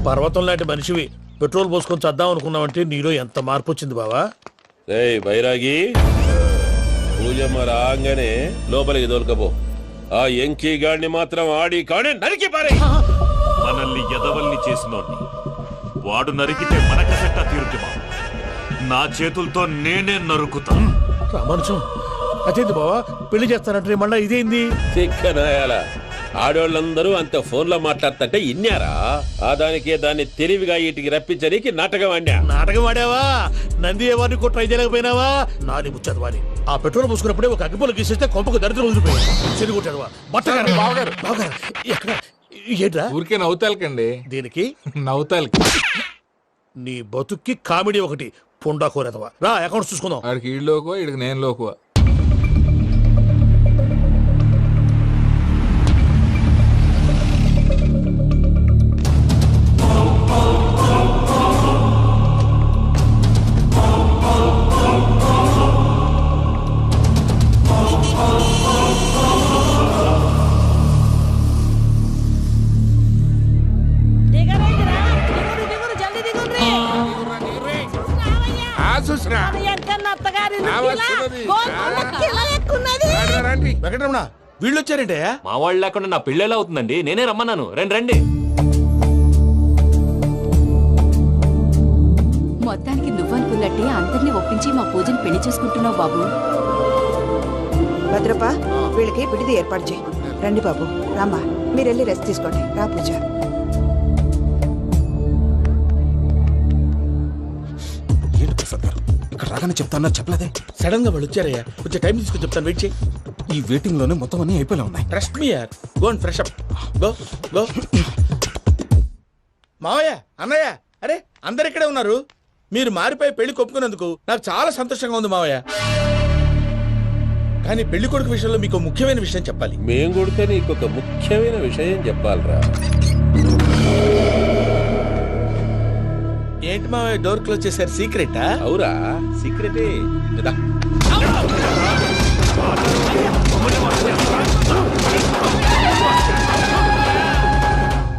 పర్వతం లాంటి మనిషివి పెట్రోల్ పోసుకొని చద్దాం అనుకున్నావంటే నీలో ఎంత మార్పు వచ్చింది బావా. ఏయ్ బైరాగి, పూజమ్మ రాగానే లోపలికి దొరకపో. ఆ ఎంకీ గాడిని మాత్రం ఆడి కాడే నరికి పారే. మనల్ని ఎదవల్ని చేసినోడ్ని వాడు నరికితే మనకసెట్టా తీరుతుమా? నా చేతులతో నేనే నరుకుతా. రామానుజం అదేంది బావా, పెళ్లి చేస్తానంటే మళ్ళా ఇదేంది? చిక్కనాయాల ఆడోళ్ళందరూ అంత ఫోన్ లో మాట్లాడుతుంటే ఇన్నారా? ఆ దానికే దాన్ని తెలివిగా ఇటుకి రప్పించడానికి నాటకం ఆడా. నాటకం ఆడావా? నంది ఎవరిని కూడా ట్రై చేయలేకపోయినావా? నాది ముచ్చదు వాడి. ఆ పెట్రోల్ పోసుకున్నప్పుడే ఒక అగ్గిపొల గీసేస్తే కొంపకు దరిద్రం వదిలిపోయాడు. చెరుగుంటాడువా బట్టగారు బావగారు బావగారు ఎక్కడ ఏంట్రా? ఊరికే నవ్వుతాలకండి. దీనికి నవ్వుతాలకి నీ బతుక్కి కామెడీ ఒకటి పుండా కోరేదవా. రా అకౌంట్స్ చూసుకుందాం. ఆడికి ఈడు లోకువ, ఈడికి నేను లోకువ. వెంకటరమణ వీళ్ళు వచ్చారంటే మా వాళ్ళు లేకుండా నా పెళ్ళి ఎలా అవుతుందండి? నేనే రమ్మన్నాను. రండి రండి. మొత్తానికి నువ్వనుకున్నట్టే అందరినీ ఒప్పించి మా పూజను పెళ్లి చేసుకుంటున్నావు బాబు. భద్రప్ప వీళ్ళకి విడిది ఏర్పాటు చేయి. రండి బాబు, రామ్మా మీరు వెళ్ళి రెస్ట్ తీసుకోండి. రా పూజ. ఏంటి ప్రసాద్ గారు ఇక్కడ రాగానే చెప్తాను చెప్పలేదే? సడన్ గా వాళ్ళు వచ్చారయ్యా, కొంచెం టైం తీసుకొని చెప్తాను, వెయిట్ చేయి. ఈ వెయిటింగ్ లోనే మొత్తం అన్ని అయిపోయినా ఉన్నాయి. ట్రస్ట్ మీ యార్, go and fresh up. Go go. మావయ్య, అన్నయ్య, అరే అందరు ఇక్కడే ఉన్నారు. మీరు మారిపోయి పెళ్లి కొప్పుకున్నందుకు నాకు చాలా సంతోషంగా ఉంది మావయ్య. కానీ పెళ్లి కొడుకు విషయంలో మీకు ముఖ్యమైన విషయం చెప్పాలి. మేం కొడితే నీకు ఒక ముఖ్యమైన విషయం చెప్పాలరా. ఏంటి మావయ్య డోర్ క్లోజ్ చేశారు? సీక్రెటా? అవురా, సీక్రెటే.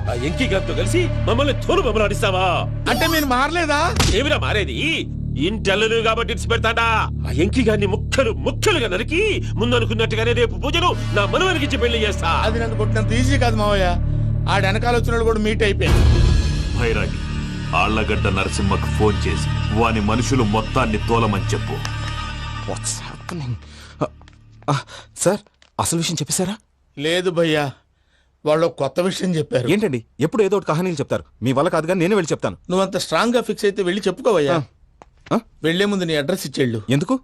ఆ ఎంకీ గారితో కలిసి మమ్మల్ని తోలు బొమ్మలాడిస్తావా? అంటే మీరు మారలేదా? ఏమిరా మారేది? ఇంటల్లు కాబట్టి ఇడిచి పెడతాడా? ఆ ఎంకీ గారిని ముక్కలుగా నరికి ముందనుకున్నట్టుగానే రేపు పూజలు నా మనవరికిచ్చి పెళ్లి చేస్తా. అది నన్ను కొట్టినంత ఈజీ కాదు మావయ్య. ఆడ వెనకాల వచ్చిన కూడా మీట్ అయిపోయింది. భైరాగి, ఆళ్లగడ్డ నరసింహకు ఫోన్ చేసి వాని మనుషులు మొత్తాన్ని తోలమని చెప్పు. సార్ అసలు విషయం చెప్పేశారా? లేదు భయ్యా, వాళ్ళు కొత్త విషయం చెప్పారు. ఏంటండి ఎప్పుడు ఏదో ఒకటి కహానీలు చెప్తారు. మీ వల్ల కాదుగా నేనే వెళ్ళి చెప్తాను. నువ్వంత స్ట్రాంగ్ గా ఫిక్స్ అయితే వెళ్ళి చెప్పుకోవయ్యా. వెళ్లే ముందు నీ అడ్రస్ ఇచ్చేళ్ళు. ఎందుకు?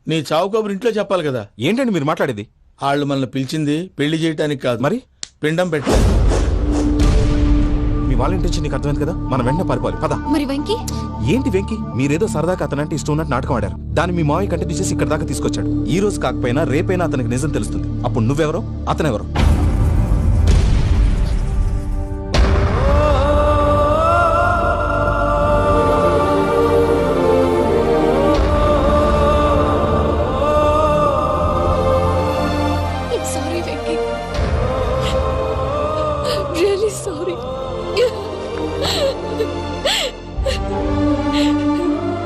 నీ చావు కబురు ఇంట్లో చెప్పాలి కదా. ఏంటండి మీరు మాట్లాడేది? వాళ్ళు మనల్ని పిలిచింది పెళ్లి చేయడానికి కాదు, మరి పిండం పెట్టాలి. మీ వాళ్ళ ఇంటెన్షన్ నీకు అర్థమైంది కదా. మనం వెంటనే పారిపోవాలి. పద. మరి వెంకీ? ఏంటి వెంకీ? మీరేదో సరదాగా అతనంటే ఇష్టం ఉన్నట్టు నాటకం ఆడారు. దాన్ని మీ మావయ్య కంటిన్యూ చేసి ఇక్కడ దాకా తీసుకొచ్చాడు. ఈ రోజు కాకపోయినా రేపైనా అతనికి నిజం తెలుస్తుంది. అప్పుడు నువ్వెవరో అతనెవరో. Sorry Venky, really sorry.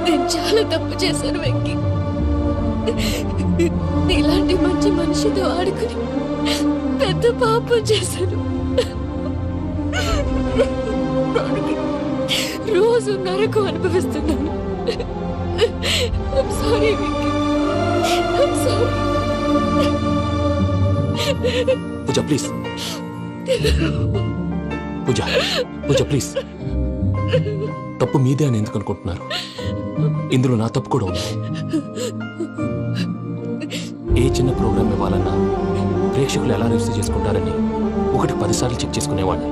నేను చాలా తప్పు చేశాను వెంకీ. ఇలాంటి మంచి మనిషితో ఆడుకుని పెద్ద పాపం చేశాను. రోజు నరకం అనుభవిస్తున్నాను. I'm sorry, Vicky. I'm sorry. Pooja please. Pooja please. తప్పు మీదే అని ఎందుకు అనుకుంటున్నారు? ఇందులో నా తప్పు కూడా ఉంది. ఏ చిన్న ప్రోగ్రామ్ ఇవ్వాలన్నా ప్రేక్షకులు ఎలా రిసీవ్ చేసుకుంటారని 1-10 సార్లు చెక్ చేసుకునేవాడిని.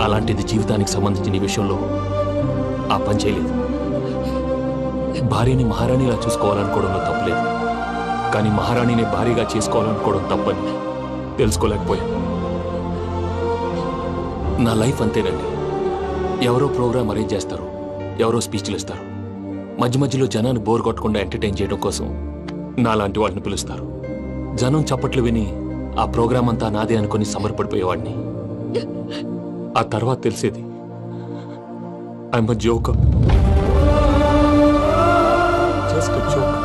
అలాంటిది జీవితానికి సంబంధించిన ఈ విషయంలో ఆ పని చేయలేదు. భార్యని మహారాణిలా చూసుకోవాలనుకోవడంలో తప్పులేదు, కానీ మహారాణిని భార్యగా చేసుకోవాలనుకోవడం తప్పని తెలుసుకోలేకపోయాను. నా లైఫ్ అంతేనండి. ఎవరో ప్రోగ్రామ్ అరేంజ్ చేస్తారు, ఎవరో స్పీచ్లు ఇస్తారు. మధ్య మధ్యలో జనాన్ని బోర్ కొట్టకుండా ఎంటర్టైన్ చేయడం కోసం నాలాంటి వాళ్ళని పిలుస్తారు. జనం చప్పట్లు విని ఆ ప్రోగ్రామ్ అంతా నాదే అనుకుని సమర్పడిపోయేవాడిని. ఆ తర్వాత తెలిసేది I'm a joke, just a joke.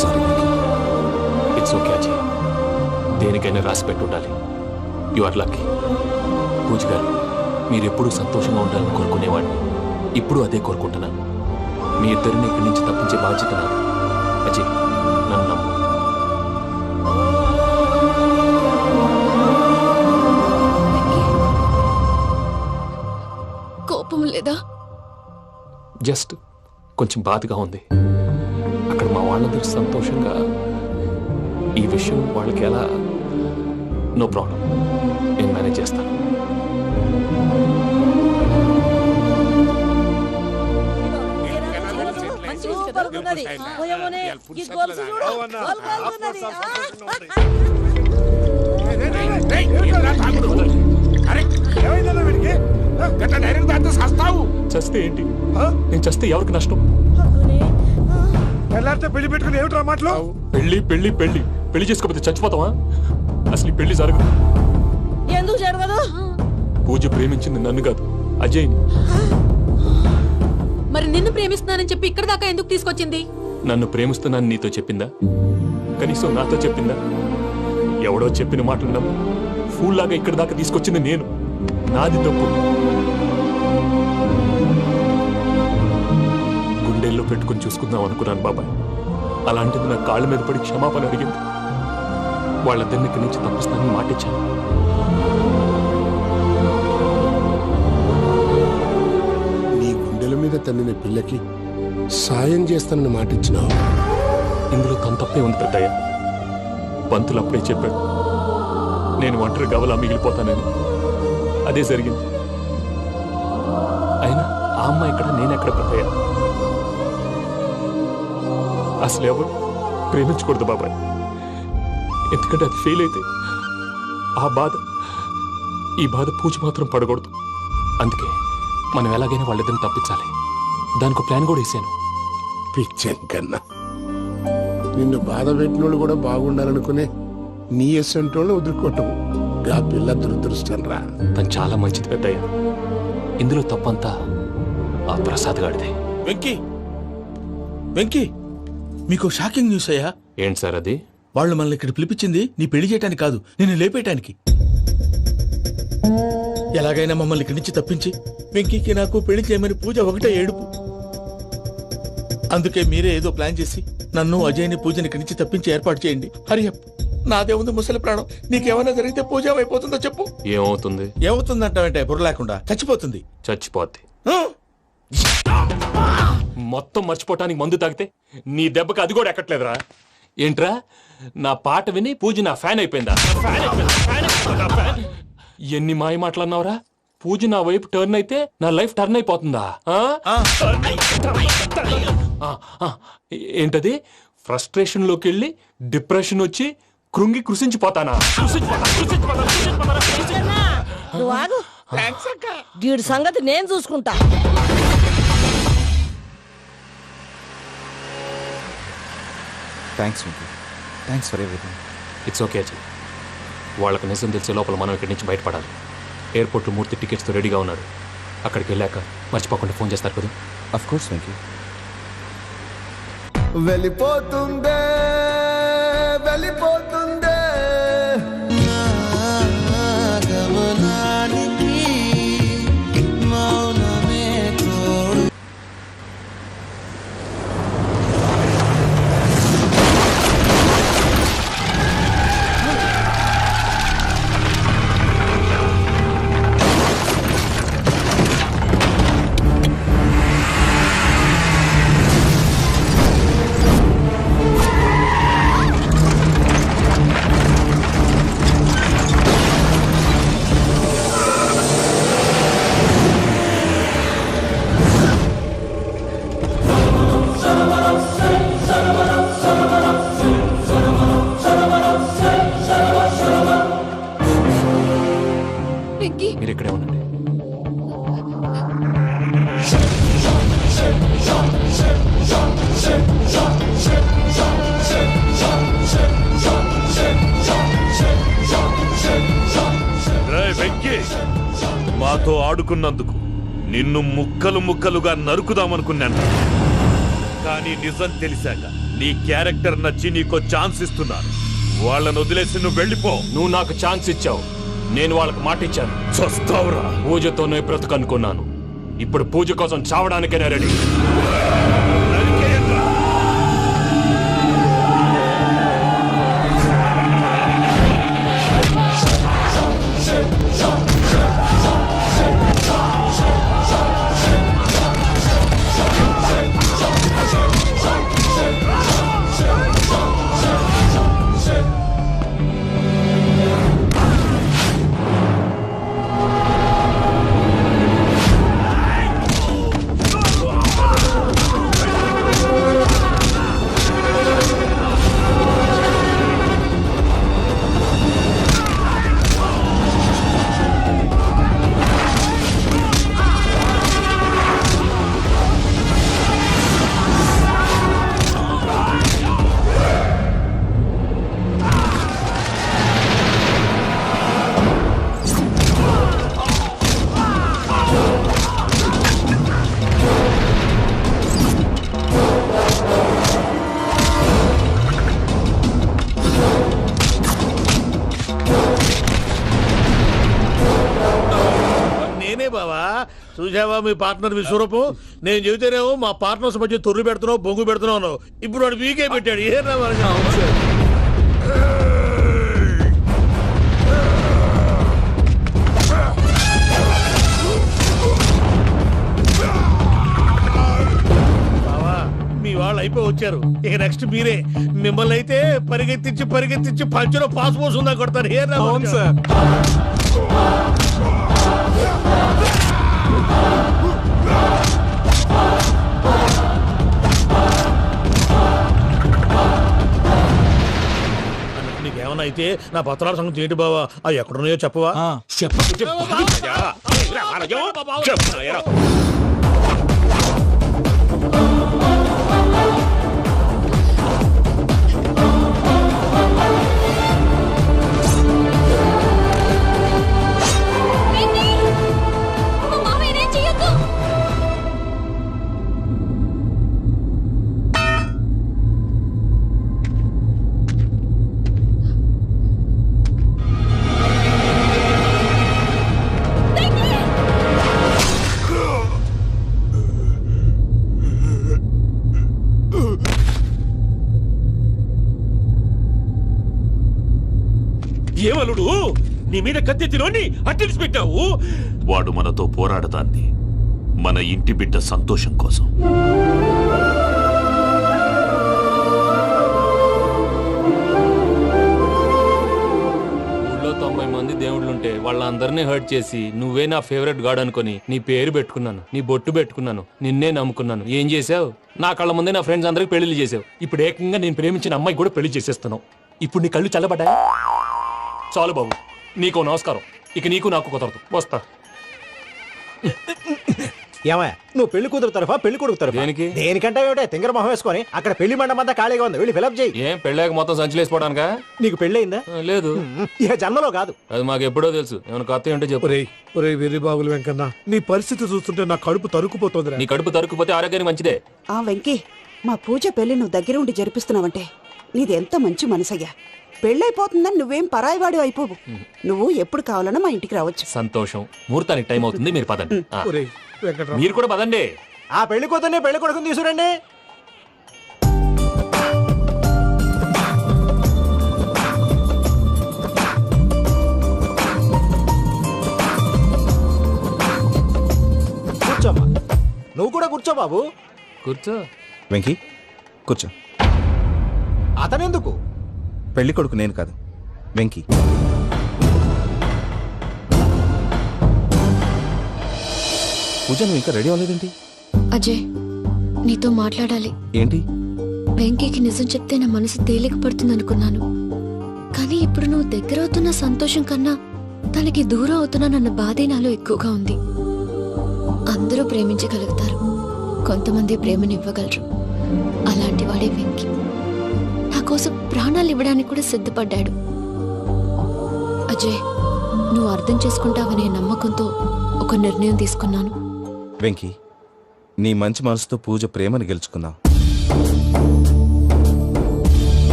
Sorry Venky. It's okay Ajay, దేనికైనా రాసి పెట్టి ఉండాలి. You are lucky. పూజ గారు, మీరు ఎప్పుడూ సంతోషంగా ఉండాలని కోరుకునేవాడిని. ఇప్పుడు అదే కోరుకుంటున్నాను. మీ ఇద్దరిని ఇక్కడి నుంచి తప్పించే బాధ్యత నాది. అజయ్, నన్ను నమ్ము. కోపం లేదా? జస్ట్ కొంచెం బాధగా ఉంది. అక్కడ మా వాళ్ళందరూ సంతోషంగా, ఈ విషయం వాళ్ళకి ఎలా? నో ప్రాబ్లం, నేను మేనేజ్ చేస్తాను. చస్తే ఏంటి? నేను చస్తే ఎవరికి నష్టం? పెళ్లి పెట్టుకుని ఏమిట్రా మాటలు? పెళ్లి పెళ్లి పెళ్లి పెళ్లి చేసుకోకపోతే చచ్చిపోతావా? అసలు ఈ పెళ్లి జరగదు. ఎందుకు జరగదు? పూజ ప్రేమించింది నన్ను కాదు, అజయ్ని. మరి నిన్ను ప్రేమిస్తున్నానని చెప్పి ఇక్కడ దాకా ఎందుకు తీసుకొచ్చింది? నన్ను ప్రేమిస్తున్నాను నీతో చెప్పిందా? కనీసం నాతో చెప్పిందా? ఎవడో చెప్పిన మాటలు నమ్ము ఫూల్ లాగా ఇక్కడ దాకా తీసుకొచ్చింది నేను. నాది తప్పు. గుండెల్లో పెట్టుకుని చూసుకుందాం అనుకున్నాను బాబాయ్. అలాంటిది నా కాళ్ళ మీద పడి క్షమాపణ అడిగింది. వాళ్ళిద్దరిని ఇక్కడి నుంచి తప్పిస్తానని మాటిచ్చాను. నీ గుండెల మీద తన్నిన పిల్లకి సాయం చేస్తానని మాటిచ్చినావు. ఇందులో తన తప్పే ఉంది పెద్దయ్య. పంతులు అప్పుడే చెప్పాడు, నేను ఒంటరి గవలా మిగిలిపోతానని. అదే జరిగింది. అయినా ఆ అమ్మాయి ఇక్కడ, నేనెక్కడ పెద్దయ్య? అసలు ఎవరు ప్రేమించకూడదు బాబాయ్. ఎందుకంటే అది ఫెయిల్ అయితే ఆ బాధ, ఈ బాధ పూజ మాత్రం పడకూడదు. అందుకే మనం ఎలాగైనా వాళ్ళిద్దరిని తప్పించాలి. దానికి ప్లాన్ కూడా వేసాను. పిచ్చం కన్నా నిన్ను బాధ పెట్టినోళ్ళు కూడా బాగుండాలనుకునే నీ ఎస్సంటోళ్ళు వదులుకోవటం ఆ పిల్ల దురదృష్టం రా. తను చాలా మంచిది పెద్దయ్య. ఇందులో తప్పంతా ఆ ప్రసాద్ గాడిదే. వెంకీ, వెంకీ, మీకు షాకింగ్ న్యూస్ అయ్యా. ఏంటి సార్ అది? వాళ్ళు మనల్ని ఇక్కడ పిలిపించింది నీ పెళ్లి చేయటానికి కాదు, నిన్ను లేపేయటానికి. ఎలాగైనా మమ్మల్ని ఇక్కడి నుంచి తప్పించి వెంకీకి నాకు పెళ్లి చేయమని పూజ ఒకటే ఏడుపు. అందుకే మీరే ఏదో ప్లాన్ చేసి నన్ను అజయ్ని పూజని ఇక్కడి నుంచి తప్పించి ఏర్పాటు చేయండి. హరియప్, నాదే ఉంది ముసలి ప్రాణం. నీకేమైనా జరిగితే పూజ అయిపోతుందో చెప్పు. ఏమవుతుంది? ఏమవుతుందంటావంటే బుర్ర లేకుండా చచ్చిపోతుంది. చచ్చిపోద్ది. ఆ? మొత్తం మర్చిపోవటానికి మందు తాగితే నీ దెబ్బకి అది కూడా ఎక్కట్లేదురా. ఏంట్రా, నా పాట విని పూజ నా ఫ్యాన్ అయిపోయిందా? ఎన్ని మాయ మాటలన్నావురా? పూజ నా వైపు టర్న్ అయితే నా లైఫ్ టర్న్ అయిపోతుందా? ఏంటది? ఫ్రస్ట్రేషన్ లోకి వెళ్ళి డిప్రెషన్ వచ్చి కృంగి కృషించిపోతానా? వీడి సంగతి నేను చూసుకుంటా. Thanks Venky. Thanks for everything. It's okay Ajay. వాళ్ళకు నిజం తెలిసే లోపల మనం ఇక్కడి నుంచి బయటపడాలి. ఎయిర్పోర్ట్లో మూర్తి టికెట్స్తో రెడీగా ఉన్నాడు. అక్కడికి వెళ్ళాక మర్చిపోకుండా ఫోన్ చేస్తారు కదా. Of course Venky. వెళ్ళిపోతుందే వెళ్ళిపోతుందే మీరు ఇక్కడే ఉండండి. మాతో ఆడుకున్నందుకు నిన్ను ముక్కలు ముక్కలుగా నరుకుదామనుకున్నాను. కానీ నిజం తెలిసాక నీ క్యారెక్టర్ నచ్చి నీకో ఛాన్స్ ఇస్తున్నాను. వాళ్ళను వదిలేసి నువ్వు వెళ్ళిపో. నువ్వు నాకు ఛాన్స్ ఇచ్చావు, నేను వాళ్ళకి మాట ఇచ్చాను. చస్తావురా. పూజతోనే బ్రతుకనుకున్నాను, ఇప్పుడు పూజ కోసం చావడానికైనా రెడీ. నేనే బావా. చూసావా మీ పార్ట్నర్ విశ్వరూపం? నేను చెబితేనేమో మా పార్ట్నర్స్ మధ్య తొర్రు పెడుతున్నావు, బొంగు పెడుతున్నావు. ఇప్పుడు వాడు వీకే పెట్టాడు. ఏ బావా, మీ వాళ్ళు అయిపోయి వచ్చారు. ఇక నెక్స్ట్ మీరే. మిమ్మల్ని అయితే పరిగెత్తించి పరిగెత్తించి పంచలో పాస్ పోసుందా కొడతారు. ఏ సార్ నీకేమన్నా అయితే నా పత్రాల సంగతి ఏంటి బావా? అవి ఎక్కడున్నాయో చెప్పవా? ఏమలుడు, నీ మీద కత్తెత్తిలోని అట్టెలిసి పెట్టావు. వాడు మనతో పోరాడతాంది మన ఇంటి బిడ్డ సంతోషం కోసం. ఊళ్ళో 90 మంది దేవుళ్ళుంటే వాళ్ళందరినీ హర్ట్ చేసి నువ్వే నా ఫేవరెట్ గాడ్ అనుకుని నీ పేరు పెట్టుకున్నాను, నీ బొట్టు పెట్టుకున్నాను, నిన్నే నమ్ముకున్నాను. ఏం చేసావు? నా కళ్ళ ముందే నా ఫ్రెండ్స్ అందరికి పెళ్లి చేసావు. ఇప్పుడు ఏకంగా నేను ప్రేమించిన అమ్మాయి కూడా పెళ్లి చేసేస్తున్నావు. ఇప్పుడు నీ కళ్ళు చల్లబడ్డాయి. చాలు బాబు, నీకో నమస్కారం. ఇక నీకు నాకు కుదరదు. వస్తా. ఏమయ్య, నువ్వు పెళ్లి కూతురు తరఫా పెళ్లి కొడుకు తరఫా? దేనికి? దేనికంటే ఏమిటే తింగర మొహం వేసుకొని అక్కడ పెళ్లి మండపం అంతా ఖాళీగా ఉంది, వెళ్ళి ఫిలప్ చేయి. ఏం పెళ్ళాక మొత్తం సంచలేసిపోవడానికా? నీకు పెళ్ళయిందా? లేదు. ఇక జన్మలో కాదు. అది మాకు ఎప్పుడో తెలుసు. ఏమైనా కొత్త ఉంటే చెప్పు. వెర్రి బాగులు వెంకన్న, నీ పరిస్థితి చూస్తుంటే నా కడుపు తరుక్కుపోతుంది. నీ కడుపు తరుక్కుపోతే ఆరోగ్యానికి మంచిదే. ఆ వెంకీ, మా పూజ పెళ్లి నువ్వు దగ్గర ఉండి జరిపిస్తున్నావంటే నీది ఎంత మంచి మనసయ్యా. పెళ్ళైపోతుందని నువ్వేం పరాయివాడు అయిపోవు. నువ్వు ఎప్పుడు కావాలన్నా మా ఇంటికి రావచ్చు. సంతోషం. ముహూర్తానికి టైం అవుతుంది, మీరు పదండి. మీరు కూడా పదండి. ఆ పెళ్లి కూతుర్ని పెళ్లి కొడుకుని తీసుకురండి. కూర్చోమ్మా. నువ్వు కూడా కూర్చో బాబు. కూర్చో. వెంకీ కూర్చో. అతనెందుకు? పెళ్లి కొడుకు నేను కాదు, వెంకీ. పూజ, నువ్వు ఇంకా రెడీ అవ్వలేదేంటి? అజయ్, నీతో మాట్లాడాలి. ఏంటి? వెంకీకి నిజం చెప్తే నా మనసు తేలిక పడుతుంది అనుకున్నాను. కానీ ఇప్పుడు నువ్వు దగ్గరవుతున్న సంతోషం కన్నా తనకి దూరం అవుతున్నానన్న బాధే నాలో ఎక్కువగా ఉంది. అందరూ ప్రేమించగలుగుతారు, కొంతమంది ప్రేమనివ్వగలరు. అలాంటి వాడే వెంకీ. నా కోసం ప్రాణాలు ఇవ్వడానికి కూడా సిద్ధపడ్డాడు. అజయ్, నువ్వు అర్థం చేసుకుంటావనే నమ్మకంతో ఒక నిర్ణయం తీసుకున్నాను. వెంకీ, నీ మంచి మనసుతో పూజ ప్రేమను గెలుచుకున్నావు.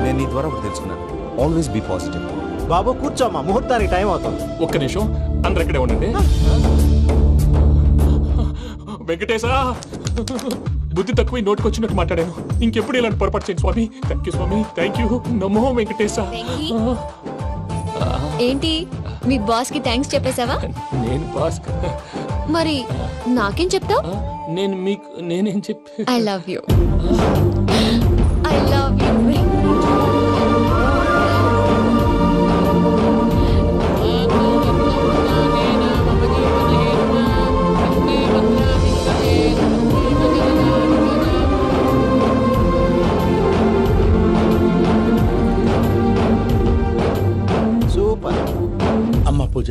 నేను నీ ద్వారా ఒకటి తెలుసుకున్నాను. Always be positive. బాబు కూర్చోమ్మా, ముహూర్తానికి టైం అవుతుంది. ఒక్క నిమిషం, అందరు ఇక్కడే ఉండండి. వెంకటేశా, బుద్ధి తక్కువ నోటికి వచ్చినట్టు మాట్లాడాను. ఇంకెప్పుడు ఇలాంటి పొరపాటు చేయండి స్వామి. థ్యాంక్ యూ స్వామి, థ్యాంక్ యూ. నమో వెంకటేశా. ఏంటి మీ బాస్ కి థ్యాంక్స్ చెప్పేశావా? నేను బాస్, మరి నాకేం చెప్తావు? నేను మీకు నేనేం చెప్పి I love you. I love you. Super. అమ్మ పూజ,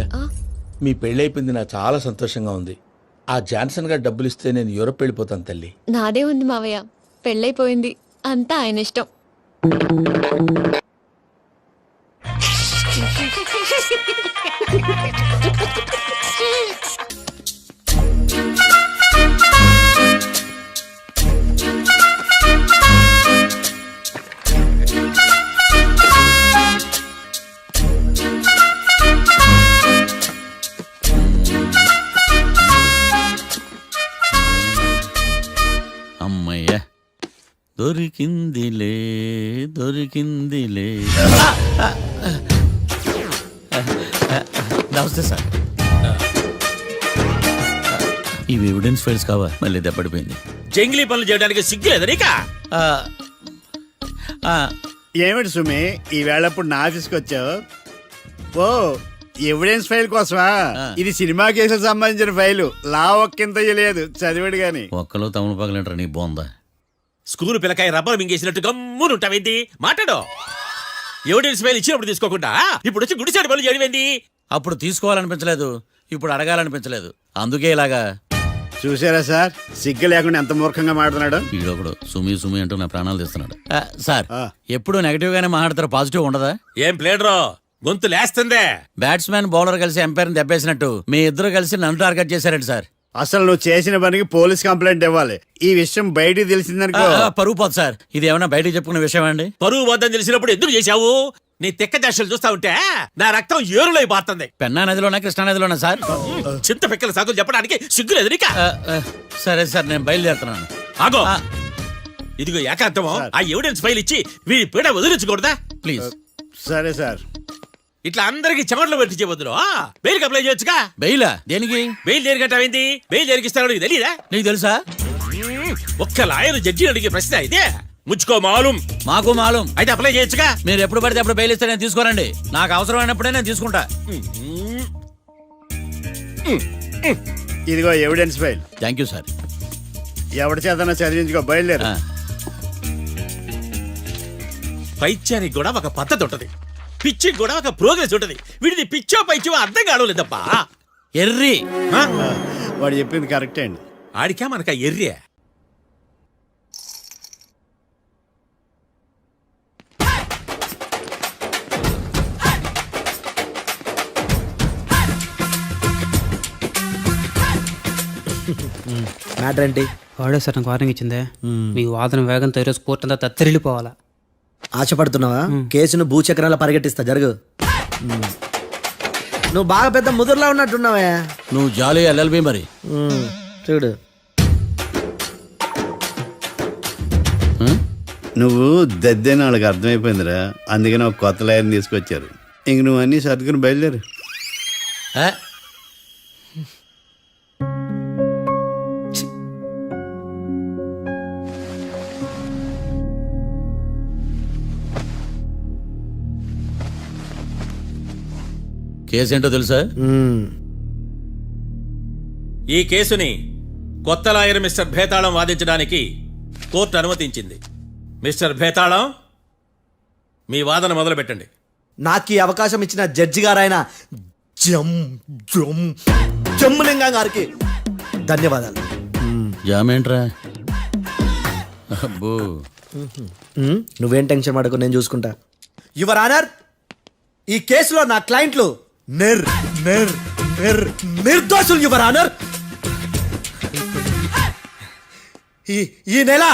మీ పెళ్ళైపోయింది నాకు చాలా సంతోషంగా ఉంది. ఆ జాన్సన్ గారు డబ్బులు ఇస్తే నేను యూరోప్ వెళ్ళిపోతాను తల్లి. నాదే ఉంది మావయ్య, పెళ్ళైపోయింది, అంతా ఆయన ఇష్టం. అమ్మయ్య, దొరికిందిలే దొరికిందిలే. నమస్తే సార్. ఇవి ఎవిడెన్స్ ఫైల్స్ కావా? మళ్ళీ దెబ్బడిపోయింది. జంగిలీ పనులు చేయడానికి సిగ్గులేదు నీకా? ఏమిటి సుమి, ఈ వేళప్పుడు నా ఆఫీస్కి వచ్చావు? ఓ, ఎవిడెన్స్ ఫైల్ కోసమా? ఇది సినిమా కేసులకు సంబంధించిన ఫైలు. లా ఒక్కింత లేదు, చదివాడు గాని. ఒక్కలో తమను పగలంటారు నీ బోందా. స్కూలు పిల్లకాయ రబ్బర్ మింగేసినట్టు గమ్మునుంటావేంది? మాట్లాడో. ఎవిడెన్స్ ఫైల్ ఇచ్చినప్పుడు తీసుకోకుండా ఇప్పుడు వచ్చి గుడిసాడు పనులు చేయడమేంది? అప్పుడు తీసుకోవాలనిపించలేదు, ఇప్పుడు అడగాలనిపించలేదు, అందుకే ఇలాగా. చూసారా సార్, సిగ్గు లేకుండా ఎంత మూర్ఖంగా మాట్లాడుతున్నాడు. ఈడొకడు సుమి సుమి అంటూ నా ప్రాణాలు తీస్తున్నాడు. సార్, ఎప్పుడు నెగటివ్ గానే మాట్లాడతారు, పాజిటివ్ ఉండదా? ఏం ప్లేడరో గొంతు లేస్తుందే. బ్యాట్స్మెన్ బౌలర్ కలిసి ఎంపైర్ దెబ్బేసినట్టు మీ ఇద్దరు కలిసి నన్ను టార్గెట్ చేశారండి సార్. అసలు నువ్వు చేసిన పనికి పోలీస్ కంప్లైంట్ ఇవ్వాలి. ఈ విషయం బయటికి తెలిసిందనుకో పరువు పోదు సార్. ఇది ఏమన్నా బయటకు చెప్పుకునే విషయం అండి? పరువు వద్దని తెలిసినప్పుడు ఎందుకు చేశావు? నీ తెక్క దశలు చూస్తా ఉంటే నా రక్తం ఏరులై పారుతుంది. పెన్నా నదిలోనా కృష్ణా నదిలోనా సార్? చింత పిక్కల సాగులు చెప్పడానికి సిగ్గులేదు నీకా? సరే సార్, నేను బయలుదేరుతున్నాను. ఆగో, ఇదిగో ఏకాంతమో ఆ ఎవిడెన్స్ ఫైల్ ఇచ్చి వీడి పీడ వదిలించకూడదా? ప్లీజ్. సరే సార్. ఇట్లా అందరికి చెమటలు పెట్టి చేయవద్దు. బెయిల్ అప్లై చేయొచ్చుగా. బెయిలా? దేనికి? బెయిల్ దేనికంటావేంది? బెయిల్ దేనికిస్తారో నీకు తెలీదా? నీకు తెలుసా? ఒక్క లాయర్ జడ్జి అడిగే ప్రశ్న ఇదే. ముచ్చుకో మాలూం. మాకు మాలూం. అయితే అప్లై చేయొచ్చుగా. మీరు ఎప్పుడు పడితే అప్పుడు బెయిల్ ఇస్తే నేను తీసుకోనండి. నాకు అవసరమైనప్పుడే నేను తీసుకుంటా. ఇదిగో evidence file. Thank you sir. ఎవరి చేతనా చదివించుకో, బయలుదేరు. పైత్యానికి కూడా ఒక పద్ధతి ఉంటది, పిచ్చికి కూడా ఒక ప్రోగ్రెస్ ఉంటది. వీడిది పిచ్చో పైచో అర్థం కావలేదప్పా. ఎర్రి. వాడు చెప్పింది కరెక్టే అండి. ఆడికా మనక ఎర్రే. మ్యాటర్ ఏంటి? వాడే సార్ నాకు వార్నింగ్ ఇచ్చిందే. మీ వాదన వేగంతో ఈరోజు కోర్టు అంతా తత్తరిల్లిపోవాలా. ఆశపడుతున్నావా? కేసును భూచక్రాల పరిగెట్టిస్తా, జరుగు. నువ్వు బాగా పెద్ద ముదురులా ఉన్నట్టున్నావే. నువ్వు జాలి ఎల్ఎల్బి మరి. చూడు, నువ్వు దద్దేని వాళ్ళకి అర్థమైపోయిందిరా, అందుకని ఒక కొత్త లాయర్ని తీసుకొచ్చారు. ఇంక నువ్వు అన్నీ సర్దుకుని బయలుదేరు. కేసు ఏంటో తెలుసా? ఈ కేసుని కొత్త లాయర్ మిస్టర్ భేతాళం వాదించడానికి కోర్టు అనుమతించింది. మిస్టర్ భేతాళం, మీ వాదన మొదలు పెట్టండి. నాకు ఈ అవకాశం ఇచ్చిన జడ్జి గారైన జమ్ములింగం గారికి ధన్యవాదాలు. జామేంట్రా? అబ్బో నువ్వేం టెన్షన్ పడకు, నేను చూసుకుంటా. యువర్ ఆనర్, ఈ కేసులో నా క్లయింట్లు నిర్దోషులు యువర్ ఆనర్. ఈ నెల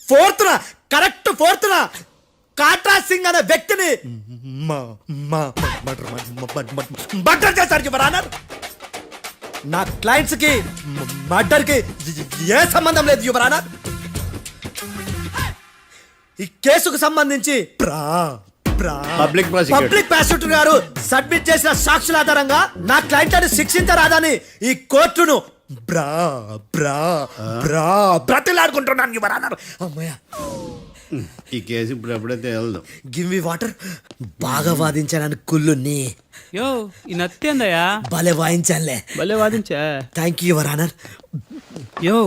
ఫోర్త్న కాట్రా సింగ్ అనే వ్యక్తిని మర్డర్ చేశారు యువర్ ఆనర్. నా క్లయింట్స్ కి మర్డర్ కి ఏ సంబంధం లేదు యువర్ ఆనర్. ఈ కేసుకు సంబంధించి పబ్లిక్ ప్రాసిక్యూటర్ గారు సబ్మిట్ చేసిన సాక్షుల ఆధారంగా నా క్లయింట్లను శిక్షించరాదని ఈ కోర్టును బ్రతిలాడుకుంటున్నాను యువర్ ఆనర్. అమ్మయ్య, ఈ కేసు ఇప్పుడు ఎప్పుడైతే వెళ్దాం. Give me water. బాగా వాదించాను కుళ్ళుని. యో ఈ నత్తేందయ్యా భలే వాయించానులే. భలే వాదించా. Thank you your honour. యో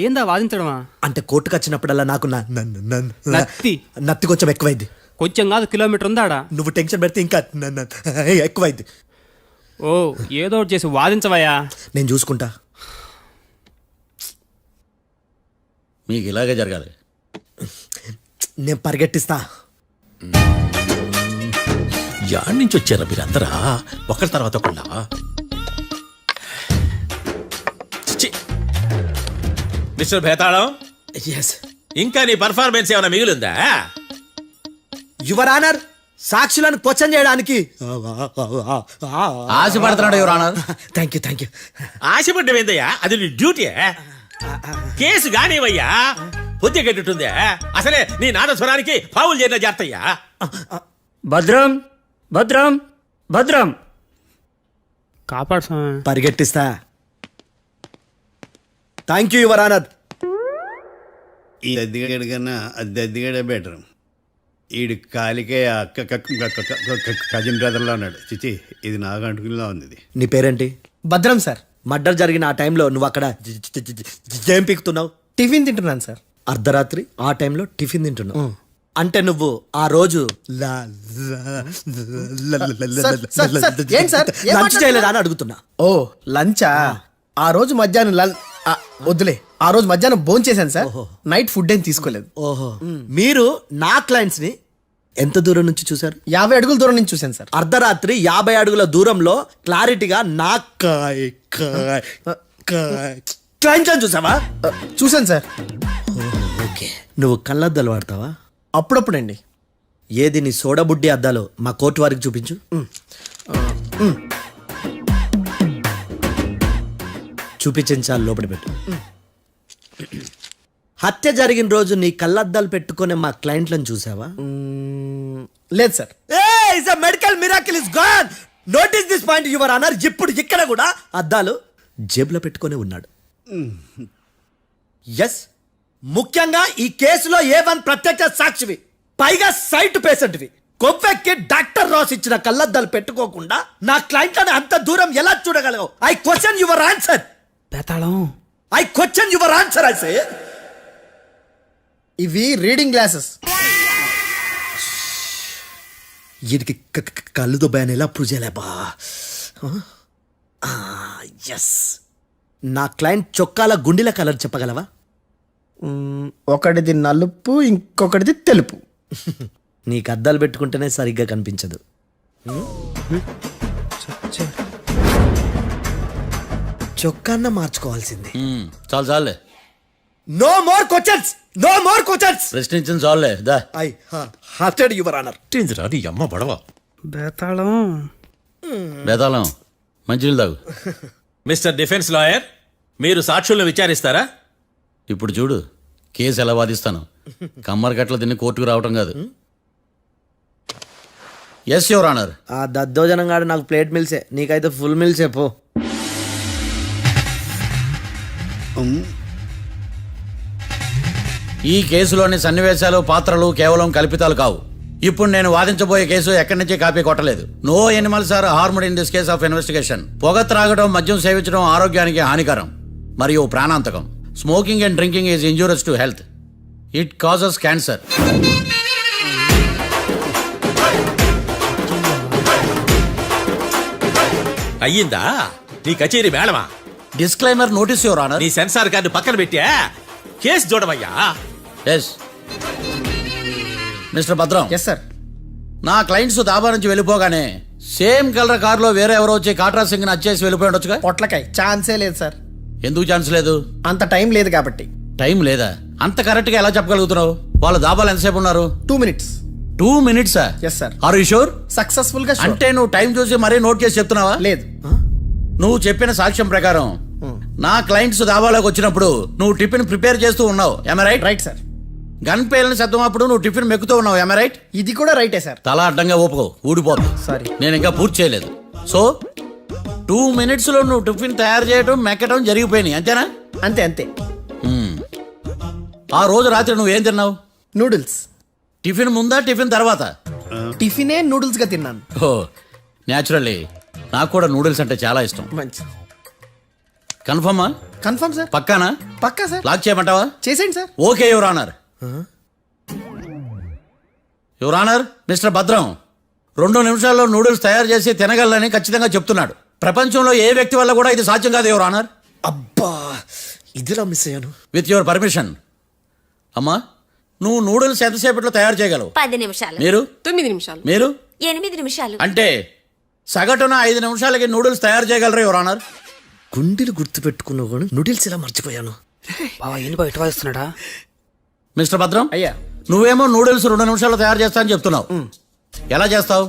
ఏందా వాదించడమా? అంటే కోర్టుకు వచ్చినప్పుడల్లా నాకు నత్తి కొంచెం ఎక్కువైంది. కొంచెం కాదు, కిలోమీటర్ ఉందాడా. నువ్వు టెన్షన్ పెడితే ఇంకా ఎక్కువైంది. ఓ ఏదో ఒకటి చేసి వాదించవయ్యా. నేను చూసుకుంటా. మీకు ఇలాగే జరగాలి. నేను పరిగెట్టిస్తా. యాడ్ నుంచి వచ్చారా మీరందరా ఒకరి తర్వాత ఒకళ్ళ? మిస్టర్ భేతాళం, ఇంకా నీ పర్ఫార్మెన్స్ ఏమైనా మిగిలిందా? యువర్ ఆనర్, సాక్షులను క్వశ్చన్ చేయడానికి ఆశపడుతున్నాడు యువర్ ఆనర్. Thank you. ఆశపడ్డం ఏందయ్యా? అది నీ డ్యూటీ. కేసు గానివయ్యా, బుద్ధి గట్టుందే. అసలే నీ నాదస్వరానికి పావులు చేరిన జాతయ్యా. భద్రం భద్రం భద్రం కాపాడు స్వామి. పరిగెట్టిస్తా. Thank you your honour. ఈ అద్దెగడి కన్నా అద్దెగడే బెటర్. ఈడు కాలికే కజిన్ బ్రదర్లో ఉన్నాడు. చిచి, ఇది నాకు అంటుకులా ఉంది. ఇది నీ పేరేంటి? భద్రం సార్. మర్డర్ జరిగిన ఆ టైంలో నువ్వు అక్కడ ఏం పీకుతున్నావు? టిఫిన్ తింటున్నాను సార్. అర్ధరాత్రి ఆ టైంలో టిఫిన్ తింటున్నావు అంటే నువ్వు ఆ రోజు లంచ్ చేయలేదా అని అడుగుతున్నా. ఓ లంచా? ఆ రోజు మధ్యాహ్నం వద్దులే, ఆ రోజు మధ్యాహ్నం భోజనం చేశాను సార్. నైట్ ఫుడ్ ఏం తీసుకోలేదు. ఓహో, మీరు నా క్లయింట్స్ ని ఎంత దూరం నుంచి చూసారు? 50 అడుగుల దూరం నుంచి చూశాను సార్. అర్ధరాత్రి 50 అడుగుల దూరంలో క్లారిటీగా నా క్లయింట్ చూసావా? చూశాను సార్. ఓకే, నువ్వు కళ్ళద్దాలు వాడతావా? అప్పుడప్పుడండి. ఏది నీ సోడబుడ్డి అద్దాలు మా కోర్టు వారికి చూపించు. చూపించాలి, లోపల పెట్టు. హత్య జరిగిన రోజు నీ కళ్ళద్దాలు పెట్టుకునే మా క్లయింట్లను చూసావా? లేదు sir. Medical miracle is gone. Notice this point your honour. ఇప్పుడు ఇక్కడ కూడా అద్దాలు జేబులో పెట్టుకొని ఉన్నాడు. ఎస్, ముఖ్యంగా ఈ కేసులో A1 ప్రత్యక్ష సాక్షివి, పైగా సైట్ పేషెంట్వి. కొవ్వెక్కి డాక్టర్ రాస్ ఇచ్చిన కళ్ళద్దాలు పెట్టుకోకుండా నా క్లయింట్లను అంత దూరం ఎలా చూడగలవు? I question your answer. Bethalam, I question your answer. I say ఇవి రీడింగ్ గ్లాసెస్. వీడికి కళ్ళు దుబ్బాయని ఎలా ప్రూవ్ చేయలేబా? ఎస్, నా క్లయింట్ చొక్కాల గుండెల కలర్ చెప్పగలవా? ఒకటిది నలుపు, ఇంకొకటిది తెలుపు. నీకు అద్దాలు పెట్టుకుంటేనే సరిగ్గా కనిపించదు. చొక్కాన్న మార్చుకోవాల్సింది. చాలు చాలే. No more questions, no more questions. ప్రశ్నించింది చాలులే. That I hurted your honour. నీ అమ్మ బడవ. బేతాళం, బేతాళం మంచినీళ్ళు తాగు. మిస్టర్ డిఫెన్స్ లాయర్, మీరు సాక్షులను విచారిస్తారా? ఇప్పుడు చూడు కేసు ఎలా వాదిస్తాను. కమ్మరి కట్టలు తిని కోర్టుకు రావటం కాదు. Yes your honour. ఆ దద్దోజనంగాడు నాకు ప్లేట్ మిల్సే, నీకైతే ఫుల్ మిల్సే పో. ఈ కేసులోని సన్నివేశాలు, పాత్రలు కేవలం కల్పితాలు కావు. ఇప్పుడు నేను వాదించబోయే కేసు ఎక్కడి నుంచి కాపీ కొట్టలేదు. No animals are harmed in this case of investigation. పొగ త్రాగడం, మద్యం సేవించడం ఆరోగ్యానికి హానికరం మరియు ప్రాణాంతకం. Smoking and drinking is injurious to health. It causes cancer. అయ్యిందా? నీ కచేరీ మేడమా? Disclaimer notice your honour. నీ సెన్సార్ కార్డు పక్కన పెట్టా కేసు చూడవయ్యా. Yes mister Bhadram. Yes sir. నా క్లయింట్స్ దాబా నుంచి వెళ్ళిపోగానే సేమ్ కలర్ కారులో వేరే ఎవరో వచ్చి కాట్రా సింగ్ ని వచ్చేసి వెళ్ళిపోయి ఉండొచ్చుగా. పొట్లకాయ ఛాన్సే లేదు సార్. ఎందుకు ఛాన్స్ లేదు? అంత టైం లేదు కాబట్టి. టైం లేదా? అంత కరెక్ట్ గా ఎలా చెప్పగలుగుతున్నావు? వాళ్ళ దాబాలు ఎంతసేపు ఉన్నారు? 2 minutes. 2 minutes? Yes sir. Are you sure? Successful గా sure. అంటే నువ్వు టైం చూసి మరీ నోట్ చేసి చెప్తున్నావా? లేదు. నువ్వు చెప్పిన సాక్ష్యం ప్రకారం నా క్లయింట్స్ దాబాలోకి వచ్చినప్పుడు నువ్వు టిఫిన్ ప్రిపేర్ చేస్తూ ఉన్నావు. ఎమ్ రైట్? Right sir. గన్ పేలిన శబ్దం అప్పుడు నువ్వు టిఫిన్ మెక్కుతూ ఉన్నావు. ఎమ్ రైట్? ఇది కూడా రైటే సార్. తల అడ్డంగా ఊపుకో, ఊడిపోతుంది. సారీ. నేను ఇంకా పూర్తి చేయలేదు. సో 2 minutes లో నువ్వు టిఫిన్ తయారు చేయడం మెక్కడం జరిగిపోయినాయి, అంతేనా? అంతే అంతే. ఆ రోజు రాత్రి నువ్వేం తిన్నావు? నూడిల్స్. టిఫిన్ ముందా టిఫిన్ తర్వాత? టిఫినే నూడిల్స్ గా తిన్నాను. ఓ న్యాచురల్లీ నాకు కూడా నూడిల్స్ అంటే చాలా ఇష్టం. మంచి. కన్ఫర్మా? Confirm sir. పక్కానా? పక్కా సార్. లాక్ చేయమంటావా? చేసేయండి sir. Okay your honour. Your honour, mister Bhadram 2 నిమిషాల్లో నూడిల్స్ తయారు చేసి తినగలని ఖచ్చితంగా చెప్తున్నాడు. ప్రపంచంలో ఏ వ్యక్తి వల్ల కూడా ఇది సాధ్యం కాదు యువర్ ఆనర్. అబ్బా ఇదిలా మిస్ అయ్యాను. With your permission. అమ్మా, నువ్వు నూడిల్స్ ఎంతసేపట్లో తయారు చేయగలవు? 10 నిమిషాలు. మీరు? 9 నిమిషాలు. మీరు? 8 నిమిషాలు. అంటే సగటున 5 నిమిషాలకి నూడిల్స్ తయారు చేయగలరు యువర్ ఆనర్. గుండెలు గుర్తు పెట్టుకున్నావు కానీ నూడిల్స్ ఇలా మర్చిపోయాను. బావా ఏంటి బయట వాయిస్తున్నాడా? మిస్టర్ భద్రం, అయ్యా, నువ్వేమో నూడిల్స్ 2 నిమిషాల్లో తయారు చేస్తా అని చెప్తున్నావు. ఎలా చేస్తావు?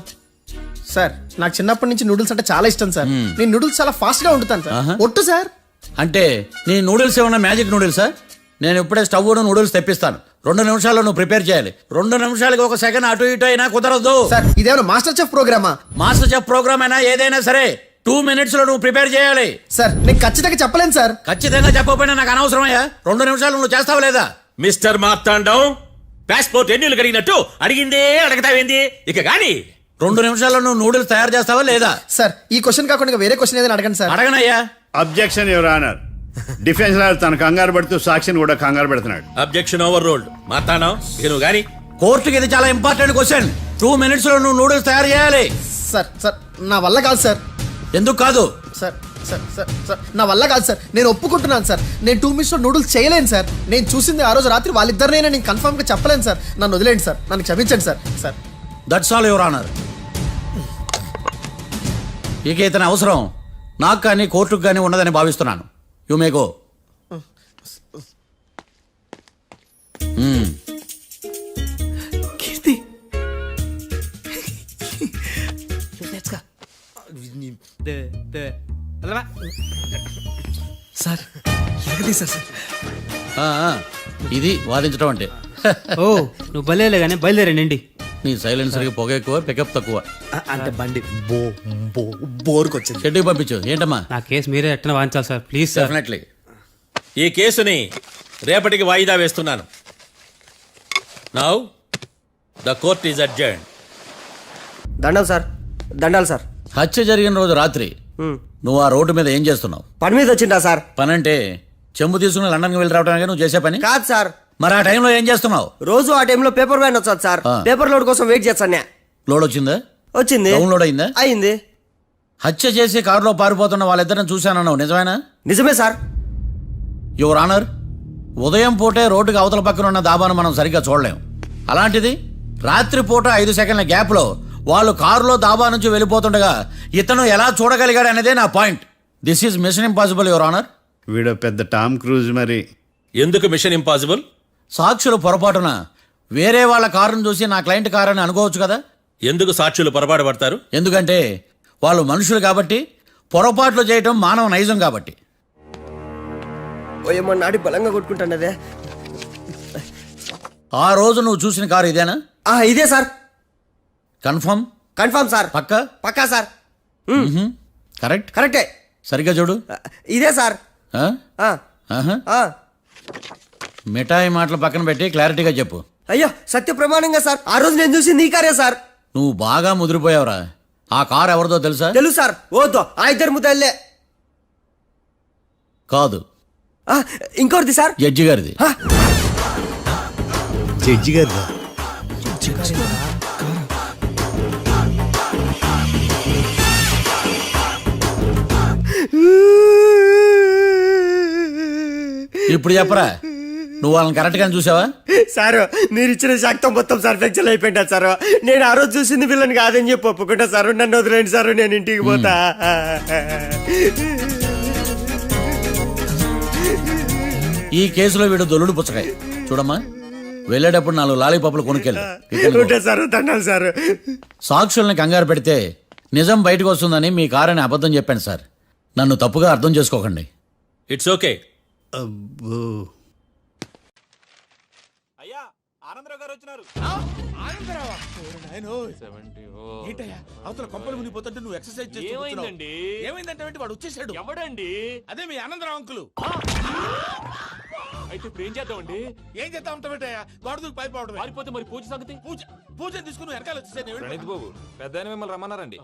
సార్ నాకు చిన్నప్పటి నుంచి నూడిల్స్ అంటే చాలా ఇష్టం సార్. నేను నూడిల్స్ చాలా ఫాస్ట్ గా వండుతాను సార్. ఒట్టు సార్. అంటే నీ నూడిల్స్ ఏమన్నా మ్యాజిక్ నూడిల్సా? నేను ఇప్పుడే స్టవ్ నూడిల్స్ తెప్పిస్తాను. 2 నిమిషాల్లో నువ్వు ప్రిపేర్ చేయాలి. 2 నిమిషాలకి 1 సెకండ్ అటు ఇటు అయినా కుదరదు సార్. ఇదేమైనా మాస్టర్ చెఫ్ ప్రోగ్రామా? మాస్టర్ చెఫ్ ప్రోగ్రామ్ అయినా ఏదైనా సరే 2 minutes లో నువ్వు ప్రిపేర్ చేయాలి. సార్ నేను ఖచ్చితంగా చెప్పలేను సార్. ఖచ్చితంగా చెప్పకపోయినా నాకు అనవసరమయ్యా. 2 నిమిషాలు నువ్వు చేస్తావా లేదా? మిస్టర్ మార్తాండం, పాస్పోర్ట్ ఎన్నిళ్ళు కడిగినట్టు అడిగిందే అడగతావేంది? ఇక గాని 2 నిమిషాల్లో నువ్వు నూడిల్స్ తయారు చేస్తావా లేదా? సార్ ఈ క్వశ్చన్ కాకుండా వేరే క్వశ్చన్ ఏదైనా అడగండి సార్. అడగనయ్యా. Objection your honour. Defence lawyer తన కంగారు పెడుతూ సాక్షిని కూడా కంగారు పెడుతున్నాడు. Objection over ruled. మార్తాండం, ఇక నువ్వు గాని. కోర్టుకి ఇది చాలా ఇంపార్టెంట్ క్వశ్చన్. 2 minutes లో నువ్వు నూడిల్స్ తయారు చేయాలి. సార్ సార్ నా వల్ల కాదు సార్. ఎందుకు కాదు? సార్ సార్ సార్ సార్ నా వల్ల కాదు సార్. నేను ఒప్పుకుంటున్నాను సార్. నేను 2 minutes లో నూడిల్స్ చేయలేను సార్. నేను చూసింది ఆ రోజు రాత్రి వాళ్ళిద్దరినైనా నేను కన్ఫర్మ్ గా చెప్పలేను సార్. నన్ను వదిలేండి సార్. నన్ను క్షమించండి sir. Sir that's all your honour. ఇక ఇతని అవసరం నాకు కానీ కోర్టుకు కానీ ఉన్నదని భావిస్తున్నాను. You may go. Keerthi sir ఎరగదీశారు సార్. ఇది వాదించడం అంటే. ఓ నువ్వు బయలుదేరలే కానీ బయలుదేరండి. నీ సైలెన్సర్కి పొగ ఎక్కువ, పికప్ తక్కువ. అంటే బండి బోర్కి వచ్చింది. షెడ్యూల్ పంపించు. ఏంటమ్మా? నా కేసు మీరే ఎట్టన వాయించాలి సార్, ప్లీజ్ సార్. డెఫినెట్లీ. ఈ కేసుని రేపటికి వాయిదా వేస్తున్నాను. Now the court is adjourned. దండాలు సార్. దండాలు సార్. హత్య జరిగిన రోజు రాత్రి నువ్వు ఆ రోడ్డు మీద ఏం చేస్తున్నావు? పని మీద వచ్చిందా సార్? పని అంటే చెంబు తీసుకుని లండన్కి వెళ్ళి రావడానికి నువ్వు చేసే పని కాదు సార్. మరి ఆ టైంలో ఏం చేస్తున్నావు? రోజు ఆ టైంలో పేపర్ వ్యాన్ వచ్చాది సార్. పేపర్ లోడ్ కోసం వెయిట్ చేస్తాను. లోడ్ వచ్చిందా? వచ్చింది. డౌన్లోడ్ అయిందా? అయింది. హత్య చేసి కారులో పారిపోతున్న వాళ్ళిద్దరిని చూశానన్నావు, నిజమేనా? నిజమే సార్. యువర్ ఆనర్, ఉదయం పూటే రోడ్డుకి అవతల పక్కన ఉన్న దాబాను మనం సరిగ్గా చూడలేం. అలాంటిది రాత్రి పూట 5 సెకండ్ల గ్యాప్లో వాళ్ళు కారులో దాబా నుంచి వెళ్ళిపోతుండగా ఇతను ఎలా చూడగలిగాడు అనేదే నా point. This is mission impossible your honour. వీడు పెద్ద టామ్ క్రూజ్. మరి ఎందుకు మిషన్ ఇంపాసిబుల్? సాక్షులు పొరపాటున వేరే వాళ్ళ కారును చూసి నా క్లయింట్ కారు అని అనుకోవచ్చు కదా. ఎందుకు సాక్షులు పొరపాటు పడతారు? ఎందుకంటే వాళ్ళు మనుషులు కాబట్టి, పొరపాట్లు చేయటం మానవ నైజం కాబట్టి. నాడి బలంగా కొట్టుకుంటానదే. ఆ రోజు నువ్వు చూసిన కారు ఇదేనా? ఇదే సార్. కన్ఫర్మ్? Confirm sir. పక్కా? పక్కా సార్. కరెక్ట్? కరెక్టే. సరిగ్గా చూడు. ఇదే సార్. మిఠాయి మాటలు పక్కన పెట్టి క్లారిటీగా చెప్పు. అయ్యో సత్య ప్రమాణంగా సార్, ఆ రోజు నేను చూసి నీ కారే సార్. నువ్వు బాగా ముదిరిపోయావురా. ఆ కారు ఎవరిదో తెలుసా? తెలుసు సార్. ఓతో ఆ ఇద్దరు ముద్దల్లే. కాదు, ఇంకోటిది సార్. జడ్జి గారిది. జడ్జి గారు ఇప్పుడు చెప్పరా, నువ్వు వాళ్ళని కరెక్ట్ గానే చూసావా? సారు మీరు ఇచ్చిన శాక్తం మొత్తం సార్ ఫ్లెక్చర్ అయిపోయింటా సారు. నేను ఆ రోజు చూసింది వీళ్ళని కాదని చెప్పి ఒప్పుకుంటా సారు. నన్ను వదిలేండి సారు, నేను ఇంటికి పోతా. ఈ కేసులో వీడు దొల్లుడు పుచ్చకాయ. చూడమ్మా, వెళ్ళేటప్పుడు 4 లాలీపాపులు కొనుక్కెళ్ళు. Sir దండాలి sir. సాక్షుల్ని కంగారు పెడితే నిజం బయటకు వస్తుందని మీ కారని అబద్ధం చెప్పాను సార్. నన్ను తప్పుగా అర్థం చేసుకోకండి. It's okay. అయ్యా ఆనందరావు గారు వచ్చినారు. ఏంటయ్యా అవతల కొంపలు మునిగిపోతుంటే నువ్వు ఎక్సర్సైజ్ చేస్తూ ఏమైందండి? ఏమైందంటే వాడు వచ్చేసాడు. ఎవడండి? అదే మీ ఆనందరావు అంకులు. అయితే ఇప్పుడు ఏం చేద్దామండి? ఏం చేస్తా ఉంటావేటయ్యా, గొడవకు పైపోవడం. పారిపోతే మరి పూజ సంగతి? పూజ తీసుకుని వెనకాల వచ్చేసాను. బాబు పెద్ద మిమ్మల్ని రమ్మన్నారండి.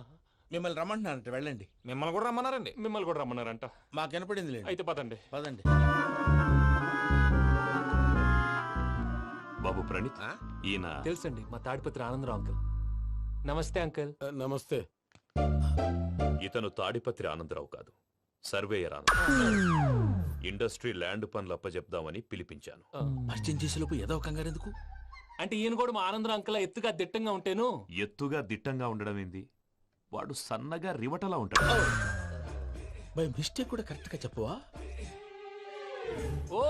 మిమ్మల్ని రమ్మంటున్నారంట, వెళ్ళండి. మిమ్మల్ని కూడా రమ్మన్నారండి. మిమ్మల్ని కూడా రమ్మన్నారంట. మాకు వినపడింది లేదు. అయితే పదండి. పదండి. బాబు ప్రణీత్, ఈయన తెలుసండి, మా తాడిపత్రి ఆనందరావు అంకుల్. నమస్తే అంకుల్. నమస్తే. ఇతను తాడిపత్రి ఆనందరావు కాదు, సర్వేయర్ ఆనందరావు. ఇండస్ట్రీ ల్యాండ్ పనులు అప్పచెప్దామని పిలిపించాను. పరిచయం చేసేలోపు ఏదో కంగారు ఎందుకు? అంటే ఈయన కూడా మా ఆనందరావు అంకుల్ ఎత్తుగా దిట్టంగా ఉంటేను. ఎత్తుగా దిట్టంగా ఉండడం ఏంది, వాడు సన్నగా రివటలా ఉంటాడు. బై మిస్టేక్ కూడా కరెక్ట్ గా చెప్పవా? ఓ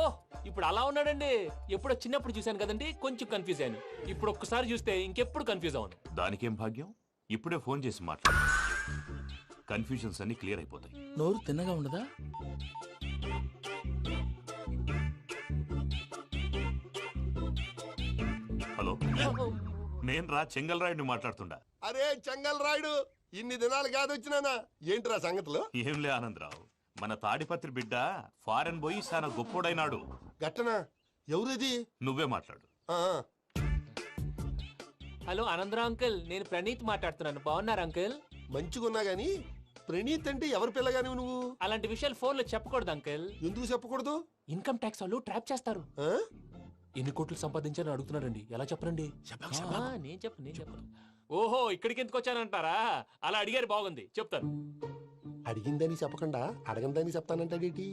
ఇప్పుడు అలా ఉన్నాడండి. ఎప్పుడో చిన్నప్పుడు చూశాను కదండి, కొంచెం కన్ఫ్యూజ్ అయ్యాను. ఇప్పుడు ఒక్కసారి చూస్తే ఇంకెప్పుడు కన్ఫ్యూజ్ అవ్వను. దానికేం భాగ్యం, ఇప్పుడే ఫోన్ చేసి మాట్లాడు. కన్ఫ్యూజన్స్ అన్ని క్లియర్ అయిపోతాయి. నోరు తిన్నగా ఉండదా? హలో, నేను రా చెంగల్ రాయుడిని మాట్లాడుతుండా. అరే చెంగల్ రాయుడు, ఇన్ని దినాలు కాదు వచ్చినానా? ఏంట్రా సంగతులు? ఏంలే ఆనందరావు, మన తాడిపత్రి బిడ్డ ఫారెన్ పోయి చాలా గొప్పోడైనాడు. గట్టనా? ఎవరిది? నువ్వే మాట్లాడు. హలో ఆనందరావు అంకుల్, నేను ప్రణీత్ మాట్లాడుతున్నాను. బాగున్నారు అంకుల్? మంచిగున్నా గాని ప్రణీత్ అంటే ఎవరి పిల్లగాని నువ్వు? అలాంటి విషయాలు ఫోన్ లో చెప్పకూడదు అంకుల్. ఎందుకు చెప్పకూడదు? ఇన్కమ్ ట్యాక్స్ వాళ్ళు ట్రాప్ చేస్తారు. ఎన్ని కోట్లు సంపాదించాలని అడుగుతున్నారండి, ఎలా చెప్పరండి? నేను చెప్పను. ఓహో, ఇక్కడికి ఎందుకు వచ్చానంటారా? అలా అడిగారు, బాగుంది, చెప్తాను. అడిగిందని చెప్పకుండా అడగందని చెప్తానంటాడేటి?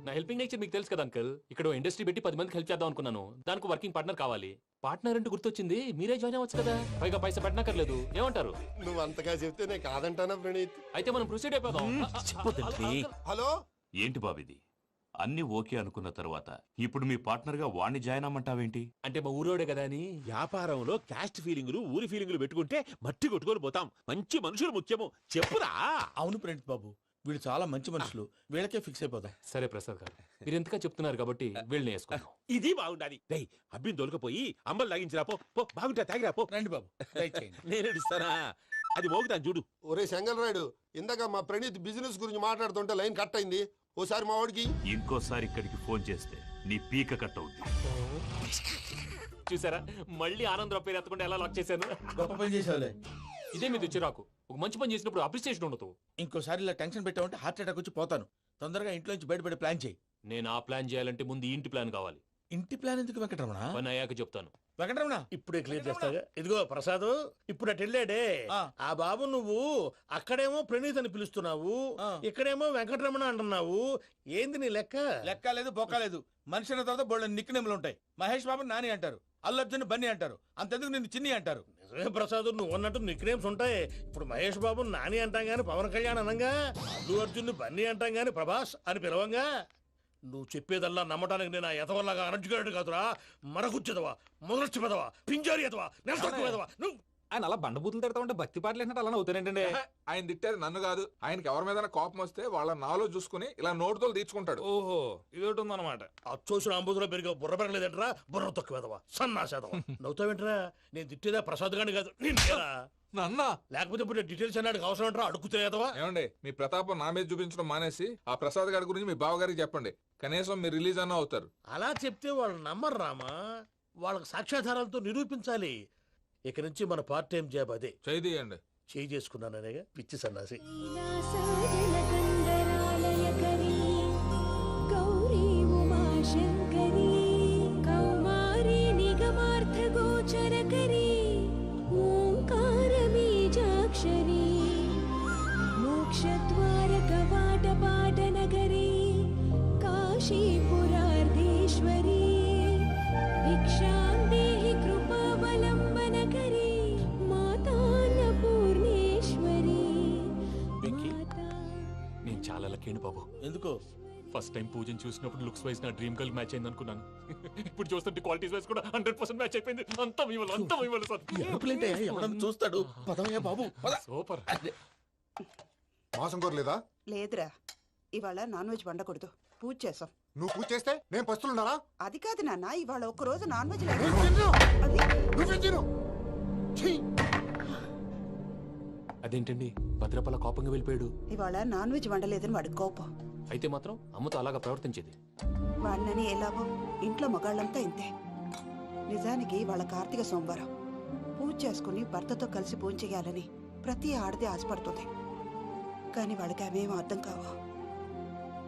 నా హెల్పింగ్ నేచర్ మీకు తెలుసు కదా అంకుల్. ఇక్కడ ఇండస్ట్రీ పెట్టి 10 మందికి హెల్ప్ చేద్దాం అనుకున్నాను. దానికి వర్కింగ్ పార్ట్నర్ కావాలి. పార్ట్నర్ అంటే గుర్తొచ్చింది, మీరే జాయిన్ అవ్వచ్చు కదా, పైగా పైసా పెట్టనక్కర్లేదు. ఏమంటారు? నువ్వు అంతగా చెప్తే నేను కాదంటానా ప్రణీత్? అయితే మనం ప్రొసీడ్ అయిపోదాం. హలో, ఏంటి బాబిది? అన్ని ఓకే అనుకున్న తర్వాత ఇప్పుడు మీ పార్ట్నర్ గా వాణ్ణి జాయిన్ అమ్మంటావేంటి? అంటే మా ఊరోడే కదా అని. వ్యాపారంలో క్యాస్ట్ ఫీలింగులు, ఊరి ఫీలింగులు పెట్టుకుంటే మట్టి కొట్టుకొని పోతాం. మంచి మనుషులు ముఖ్యము. చెప్పురా. అవును ప్రణీత్ బాబు, వీళ్ళు చాలా మంచి మనుషులు, వీళ్ళకే ఫిక్స్ అయిపోతాం. సరే ప్రసాద్ గారు, మీరు ఎంతగా చెప్తున్నారు కాబట్టి వీళ్ళని వేసుకుంటాం. ఇది బాగుండాలి. అబ్బిని దొలకపోయి అంబలు తాగించిరా పో. బాగుంటా తాగిరా పో. రండి బాబు, నేను ఇస్తానా? అది మోగుతాను చూడు. ఒరే చెంగల్ రాయుడు, ఇందాక మా ప్రణీత్ బిజినెస్ గురించి మాట్లాడుతుంటే లైన్ కట్ అయింది. ఓసారి మా వాడికి ఇంకోసారి ఇక్కడికి ఫోన్ చేస్తే నీ పీక కట్ అవుతుంది. చూసారా, మళ్ళీ ఆనందరావు పేరు ఎత్తకుండా ఎలా లాక్ చేశాను. గొప్ప పని చేసేవాళ్ళే. ఇదే మీద చిరాకు. ఒక మంచి పని చేసినప్పుడు అప్రిసియేషన్ ఉండదు. ఇంకోసారి ఇలా టెన్షన్ పెట్టామంటే హార్ట్ అటాక్ వచ్చి పోతాను. తొందరగా ఇంట్లో నుంచి బయటపడే ప్లాన్ చేయి. నేను ఆ ప్లాన్ చేయాలంటే ముందు ఇంటి ప్లాన్ కావాలి. ఇంటి ప్లాన్ ఎందుకు వెంకటరమణ? పని అయ్యాక చెప్తాను. వెంకటరమణ ఇప్పుడే క్లియర్ చేస్తాగా. ఇదిగో ప్రసాద్, ఇప్పుడు అటు వెళ్ళాడే ఆ బాబు, నువ్వు అక్కడేమో ప్రణీత్ అని పిలుస్తున్నావు, ఇక్కడేమో వెంకటరమణ అంటున్నావు. ఏంది నీ లెక్క? లెక్క లేదు, బొక్క లేదు. మనిషి అన్న తర్వాత బోళ్ళ నిక్నెములు ఉంటాయి. మహేష్ బాబు నాని అంటారు, అల్లు అర్జున్ బన్నీ అంటారు, అంతెందుకు నిన్ను చిన్ని అంటారు. నిజమే ప్రసాద్, నువ్వు అన్నట్టు నిక్నేమ్స్ ఉంటాయి. ఇప్పుడు మహేష్ బాబు నాని అంటాం గాని పవన్ కళ్యాణ్ అనంగా, అల్లు అర్జున్ బన్నీ అంటాం గాని ప్రభాస్ అని పిలవంగా. నువ్వు చెప్పేదల్లా నమ్మటానికి నేను ఎతవల్లాగా అనర్జుకేటెడ్ కాదురా. మరగుచ్చదవా, మొదలచ్చి పెదవా, పింజారి ఎదవా, నెలసొక్కుదవా. నువ్వు ఆయన అలా బండబూతులు తిడతా ఉంటే భక్తి పాటలు ఏంటంటే అలా అవుతానంటే. ఆయన తిట్టేది నన్ను కాదు, ఆయనకి ఎవరి మీద కోపం వస్తే వాళ్ళ నాలో చూసుకుని ఇలా నోటుతో తీర్చుకుంటాడు. ఓహో, ఇదొకటి ఉందన్నమాట. అచ్చోసిన అంబుధులో పెరిగే బుర్ర పెరగలేదంటరా, బుర్ర తొక్కువేదవా, సన్నాసేదవా. నవ్వుతావేంట్రా? నేను తిట్టేదా ప్రసాద్ గాని కాదు, నిన్నేరా. నన్నా లేకపోతే ఇప్పుడు డీటెయిల్స్ అన్నాడు అవసరం అంటారా? అడుగుతాయేదవా. ఏమండి, మీ ప్రతాపం నా మీద చూపించడం మానేసి ఆ ప్రసాద్ గారి గురించి మీ బావగారికి చెప్పండి. కనీసం మీరు రిలీజ్ అన్న అవుతారు. అలా చెప్తే వాళ్ళు నమ్మరు రామా. వాళ్ళకి సాక్ష్యాధారాలతో నిరూపించాలి. ఇక నుంచి మన పార్ట్ టైం జాబ్ అదే. చేయండి. చేయి చేసుకున్నాననేగా పిచ్చి సన్నాసి. మోక్షద్వార కవాట పాట నగరీ కాశీపురార్ధి నాకేంటి బాబు ఎందుకు? ఫస్ట్ టైం పూజను చూసినప్పుడు లుక్స్ వైజ్ నా డ్రీమ్ గర్ల్ మ్యాచ్ అయింది అనుకున్నాను. ఇప్పుడు చూస్తుంటే క్వాలిటీస్ వైజ్ కూడా 100% మ్యాచ్ అయిపోయింది. అంతా ఇవ్వాలి సార్. ఎవడన్నా చూస్తాడు. పదవయ్యా బాబు, పద. సూపర్. మాసం కోరలేదా? లేదురా, ఇవాళ నాన్ వెజ్ వండకూడదు, పూజ చేసాం. నువ్వు పూజ చేస్తే నేను పస్తులున్నారా? అది కాదు నాన్న, ఇవాళ ఒక్కరోజు నాన్ వెజ్ అదేంటండి భద్రపల కోపంగా వెళ్ళిపోయాడు? ఇవాళ నాన్ వెజ్ వండలేదని వాడి కోపం. అయితే మాత్రం అమ్మతో అలాగా ప్రవర్తించేది. వాడినని ఎలాగో ఇంట్లో మగాళ్ళంతా ఇంతే. నిజానికి వాళ్ళ కార్తీక సోమవారం పూజ చేసుకుని భర్తతో కలిసి పూజ చేయాలని ప్రతి ఆడది ఆశపడుతుంది. కానీ వాళ్ళకి అవేమో అర్థం కావు.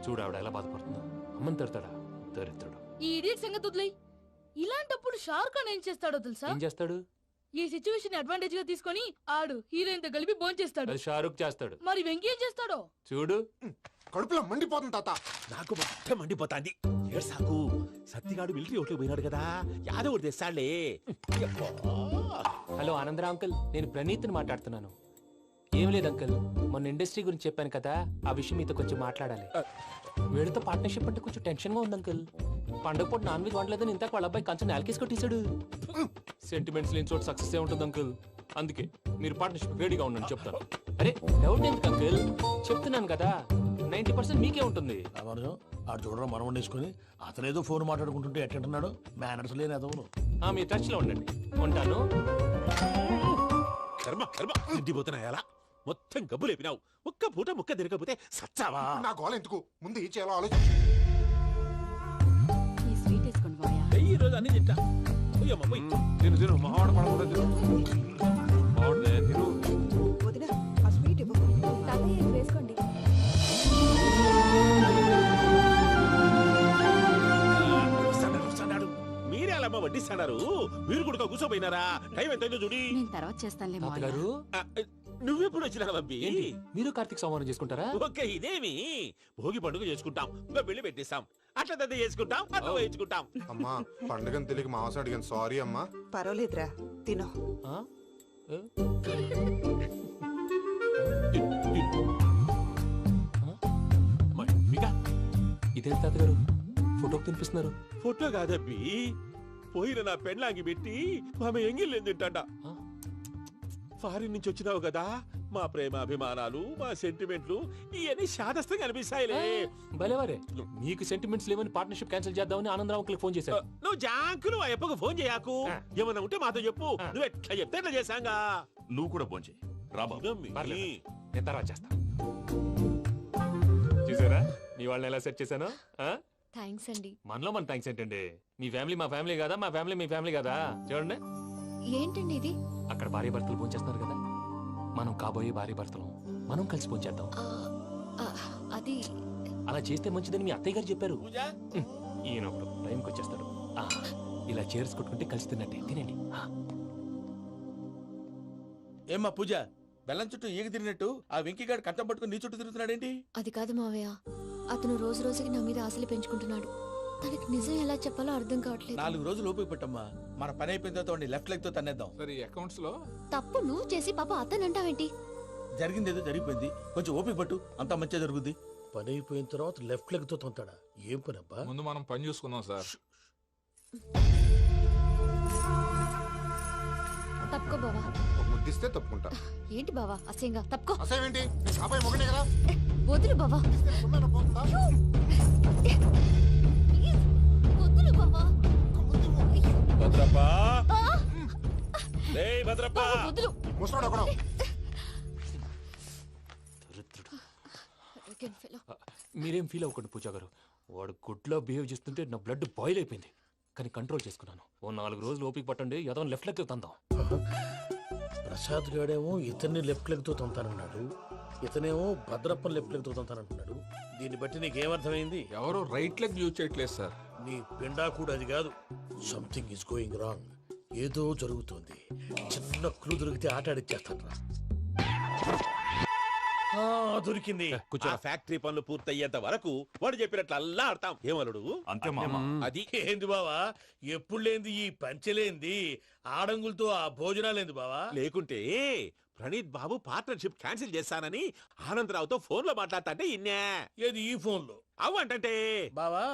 చూడు ఆవిడ ఎలా బాధపడుతుందో. అమ్మని తిడతాడా దరిద్రుడు. ఈ ఇడియట్ సంగతి వదిలేయ్. ఇలాంటప్పుడు షారుఖ్ ఖాన్ ఏం చేస్తాడో తెలుసా? ఏం చేస్తాడు? ఈ సిచ్యువేషన్ అడ్వాంటేజ్ గా తీసుకొని ఆడు హీరోయిన్ తో కలిపి బోన్ చేస్తాడు. అది షారుఖ్ చేస్తాడు. మరి వెంకీ ఏం చేస్తాడో చూడు. కడుపులో మండిపోతుంది తాత. నాకు మొత్తం మండిపోతాంది. సాకు సత్తిగాడు మిలిటరీ ఓట్లు పోయినాడు కదా, యాదవ్ తెస్తాడులే. హలో ఆనందరా అంకుల్, నేను ప్రణీత్ని మాట్లాడుతున్నాను. ఏం లేదు అంకుల్, మొన్న ఇండస్ట్రీ గురించి చెప్పాను కదా, ఆ విషయం మీతో కొంచెం మాట్లాడాలి. వీళ్ళతో పార్ట్నర్షిప్ అంటే కొంచెం టెన్షన్ గా ఉంది అంకుల్. పండుగ పూట నాన్ వెజ్ వండలేదని ఇంతకు వాళ్ళ అబ్బాయి కంచెం నేలకేసి కొట్టేశాడు. సెంటిమెంట్స్ లేని చోట సక్సెస్ ఏ ఉంటుంది అంకుల్. అందుకే మీరు పార్ట్నర్షిప్ రెడీగా ఉండండి చెప్తాను. అరే డౌట్ ఎందుకు అంకుల్, చెప్తున్నాను కదా 90% మీకే ఉంటుంది. ఆడు చూడడం మనం వండేసుకుని అతనేదో ఫోన్ మాట్లాడుకుంటుంటే ఎట్టంటున్నాడు. మేనర్స్ లేని అదవును. మీ టచ్ లో ఉండండి. ఉంటాను. కర్మ కర్మ తిండిపోతున్నాయా? మొత్తం గబ్బు లేపినావు. ఒక్క పూట ముక్క తిరగకపోతే సచ్చావా? నా గోల ఎందుకు, ముందు ఈ చేయాలో ఆలోచించు. ఈ స్వీట్ వేసుకోండి మాయా. ఈ రోజు అన్ని తింటా. తిను మావాడు పడకుండా తిను. వదినా, ఆ స్వీట్ ఇవ్వు. వేసుకోండి. మీరే అలా వడ్డిస్తాడారు. మీరు కూడా కూర్చోపోయినారా? టైం ఎంతైందో చూడి. నేను తర్వాత చేస్తానులే మావయ్య. గారు నువ్వెప్పుడు వచ్చినా బంబి? మీరు కార్తీక్ సంహారం చేసుకుంటారా? ఓకే, ఇదేమి భోగి పండుగ చేసుకుంటాం, ఇంకా పెళ్లి పెట్టేస్తాం, అట్లా దద్ద చేసుకుంటాం, అట్లా వేయించుకుంటాం. అమ్మా పండుగని తెలియక మాంసం అడిగాను, సారీ అమ్మా. పర్వాలేదురా, తినో. ఇదేంటి తాతగారు ఫోటోకి తినిపిస్తున్నారు? ఫోటో కాదబ్బి, పోయిన నా పెళ్ళాంగి పెట్టి ఆమె ఎంగిల్లేం తింటాడ. ఫారిన్ నుంచి వచ్చినావు కదా, మా ప్రేమ అభిమానాలు, మా సెంటిమెంట్లు ఇవన్నీ శాదస్తంగా అనిపిస్తాయిలే. భలేవారే, మీకు సెంటిమెంట్స్ లేవని పార్ట్నర్షిప్ క్యాన్సిల్ చేద్దామని ఆనందరావు అంకుల్ ఫోన్ చేశారు. నువ్వు జాంకులు ఆ అప్పకు ఫోన్ చేయకు. ఏమన్నా ఉంటే మాతో చెప్పు. నువ్వు ఎట్లా చెప్తే ఎట్లా చేశాంగా. నువ్వు కూడా ఫోన్ చేయి. నేను తర్వాత చేస్తా. చూసారా మీ వాళ్ళని ఎలా సెట్ చేశాను? థ్యాంక్స్ అండి. మనలో మన థ్యాంక్స్ ఏంటండి? మీ ఫ్యామిలీ మా ఫ్యామిలీ కదా, మా ఫ్యామిలీ మీ ఫ్యామిలీ కదా. చూడండి, ఏంటండి ఇది? అక్కడ భార్య భర్తలు భోంచేస్తున్నారు కదా, మనం కాబోయే భార్య భర్తలు మనం కలిసి భోంచేద్దాం. అది అలా చేస్తే మంచిదని మీ అత్తయ్య గారు చెప్పారు. ఈయన ఒకడు టైంకి వచ్చేస్తాడు. ఇలా చేర్స్ కొట్టుకుంటే కలిసి తిన్నట్టే. తినండి. ఏమ్మా పూజ, బెల్లం చుట్టూ ఈగ తిరిగినట్టు ఆ వెంకీగాడు కట్టం పట్టుకుని నీ చుట్టూ తిరుగుతున్నాడేంటి? అది కాదు మావయ్య, అతను రోజు రోజుకి నా మీద ఆశలు పెంచుకుంటున్నాడు. తనకి నిజం ఎలా చెప్పాలో అర్థం కావట్లేదు. 4 రోజులు ఓపిక పట్టమ్మా, మన పని అయిపోయిన తర్వాత లెఫ్ట్ లెగ్ తో తన్నేద్దాం. సరే అకౌంట్స్ లో తప్పు నువ్వు చేసి పాప అతను అంటావేంటి? జరిగింది ఏదో జరిగిపోయింది, కొంచెం ఓపిక పట్టు, అంతా మంచిగా జరుగుద్ది. పని అయిపోయిన తర్వాత లెఫ్ట్ లెగ్ తో తొంతాడా? ఏం పని అబ్బా? ముందు మనం పని చూసుకుందాం సార్. తప్పుకో బావా. ముద్దిస్తే తప్పుకుంటా. ఏంటి బావా అసహ్యంగా? తప్పుకో. అసేమేంటి, అబ్బాయి మొగనే కదా. వదులు బావా. వదులు బావా. భద్రప్పా, రేయ్ భద్రప్పా. వదులు. ముసలోడు ఒకడు. మీరేం ఫీల్ అవ్వకండి పూజా గారు. వాడు గుడ్లో బిహేవ్ చేస్తుంటే నా బ్లడ్ బాయిల్ అయిపోయింది. కానీ కంట్రోల్ చేసుకున్నాను. ఓ 4 రోజులు ఓపిక పట్టండి, ఏదో లెఫ్ట్ లెగ్ తందాం. ప్రసాద్ గాడేమో ఇతన్ని లెఫ్ట్ లెగ్ తో తొంతానన్నాడు, ఇతనేమో భద్రప్పని లెఫ్ట్ లెగ్ తో తొంతానంటున్నాడు. దీన్ని బట్టి నీకేమర్థమైంది? ఎవరో రైట్ లెగ్ యూజ్ చేయట్లేదు సార్. నీ పిండా కూడా అది కాదు. Something is going wrong. ఏదో జరుగుతోంది. చిన్న క్లూ దొరికితే ఆట ఆడిచ్చేస్తాను రా. దొరికింది. ఆ ఫ్యాక్టరీ పనులు పూర్తయ్యేంత వరకు వాడు చెప్పినట్లు అల్లా ఆడతాం. ఏమలుడు? అంతే మామ. అది ఏంది బావా, ఎప్పుడు లేంది ఈ పంచలేంది, ఆడంగులతో ఆ భోజనాలేంది బావా? లేకుంటే ప్రణీత్ బాబు పార్ట్నర్షిప్ క్యాన్సిల్ చేస్తానని ఆనందరావుతో ఫోన్ లో మాట్లాడతాంటే ఇన్నే. ఏది ఈ ఫోన్లో? అవ్వంటే బావా,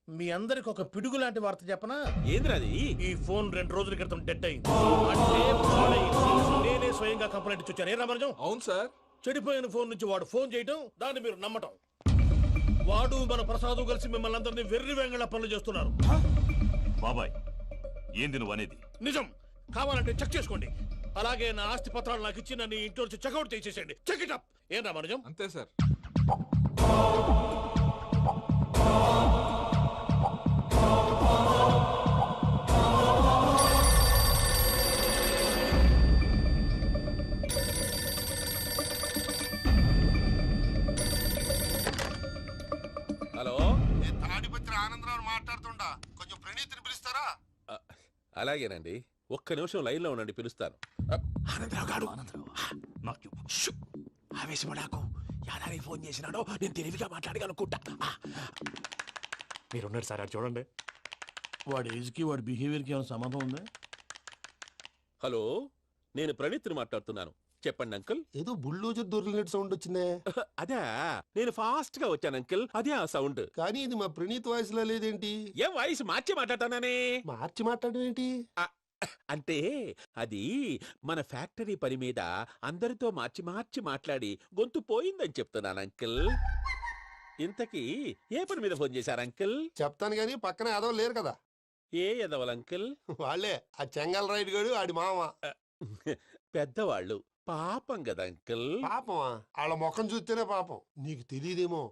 మీ అందరికి ఒక పిడుగు లాంటి వార్త చెప్పనా? ఏంద్రది? ఈ ఫోన్ 2 రోజుల క్రితం డెడ్ అయింది. అంటే పాడైంది. నేనే స్వయంగా కంప్లైంట్ ఇచ్చి వచ్చాను. ఏ రామరాజం? అవును సార్. చెడిపోయిన ఫోన్ నుంచి వాడు ఫోన్ చేయటం, దాన్ని మీరు నమ్మటం. వాడు మన ప్రసాదు కలిసి మిమ్మల్ని అందరినీ వెర్రి వెంగళ పనులు చేస్తున్నారు. బాబాయ్, ఏంది నువ్వు అనేది? నిజం. కావాలంటే చెక్ చేసుకోండి. అలాగే నా ఆస్తి పత్రాలు నాకు ఇచ్చి నన్ను ఇంట్లో నుంచి చెక్అౌట్ చేసేసండి. Check it up. ఏం రామరాజం? అంతే సార్. హలో, తాడిపత్రి ఆనందరావు మాట్లాడుతుండా, కొంచెం ప్రణీతిని పిలుస్తారా? అలాగేనండి, ఒక్క నిమిషం లైన్ లో ఉండండి, పిలుస్తాను. ఆవేశపడాకు. యాదానికి ఫోన్ చేసినాడో నేను తెలివిగా మాట్లాడగలనుకుంటా. మీరున్నారు సార్, అది చూడండి. వాడి ఏజ్ కి వాడి బిహేవియర్ కి ఏమైనా సంబంధం ఉందా? హలో, నేను ప్రణీత్ని మాట్లాడుతున్నాను. చెప్పండి అంకుల్. ఏదో బుల్డోజర్ దొరికినట్టు సౌండ్ వచ్చిందే. అదే, నేను ఫాస్ట్ గా వచ్చాను అంకుల్, అదే ఆ సౌండ్. కానీ ఇది మా ప్రణీత్ వాయిస్ లో లేదేంటి? ఏం వాయిస్ మార్చి మాట్లాడతానే? మార్చి మాట్లాడడం ఏంటి? అంటే అది మన ఫ్యాక్టరీ పని మీద అందరితో మార్చి మార్చి మాట్లాడి గొంతు పోయిందని చెప్తున్నాను అంకుల్. ఇంతకీ ఏ పని మీద ఫోన్ చేశారు అంకుల్? చెప్తాను గానీ పక్కన ఎదవ లేరు కదా. ఏ ఎదవలు అంకుల్? వాళ్ళే, ఆ చెంగల్ రైడ్ గడు ఆడి మామ. పెద్దవాళ్ళు, పాపం కదా అంకుల్. పాపమా? వాళ్ళ ముఖం చూస్తేనే పాపం. నీకు తెలియదేమో,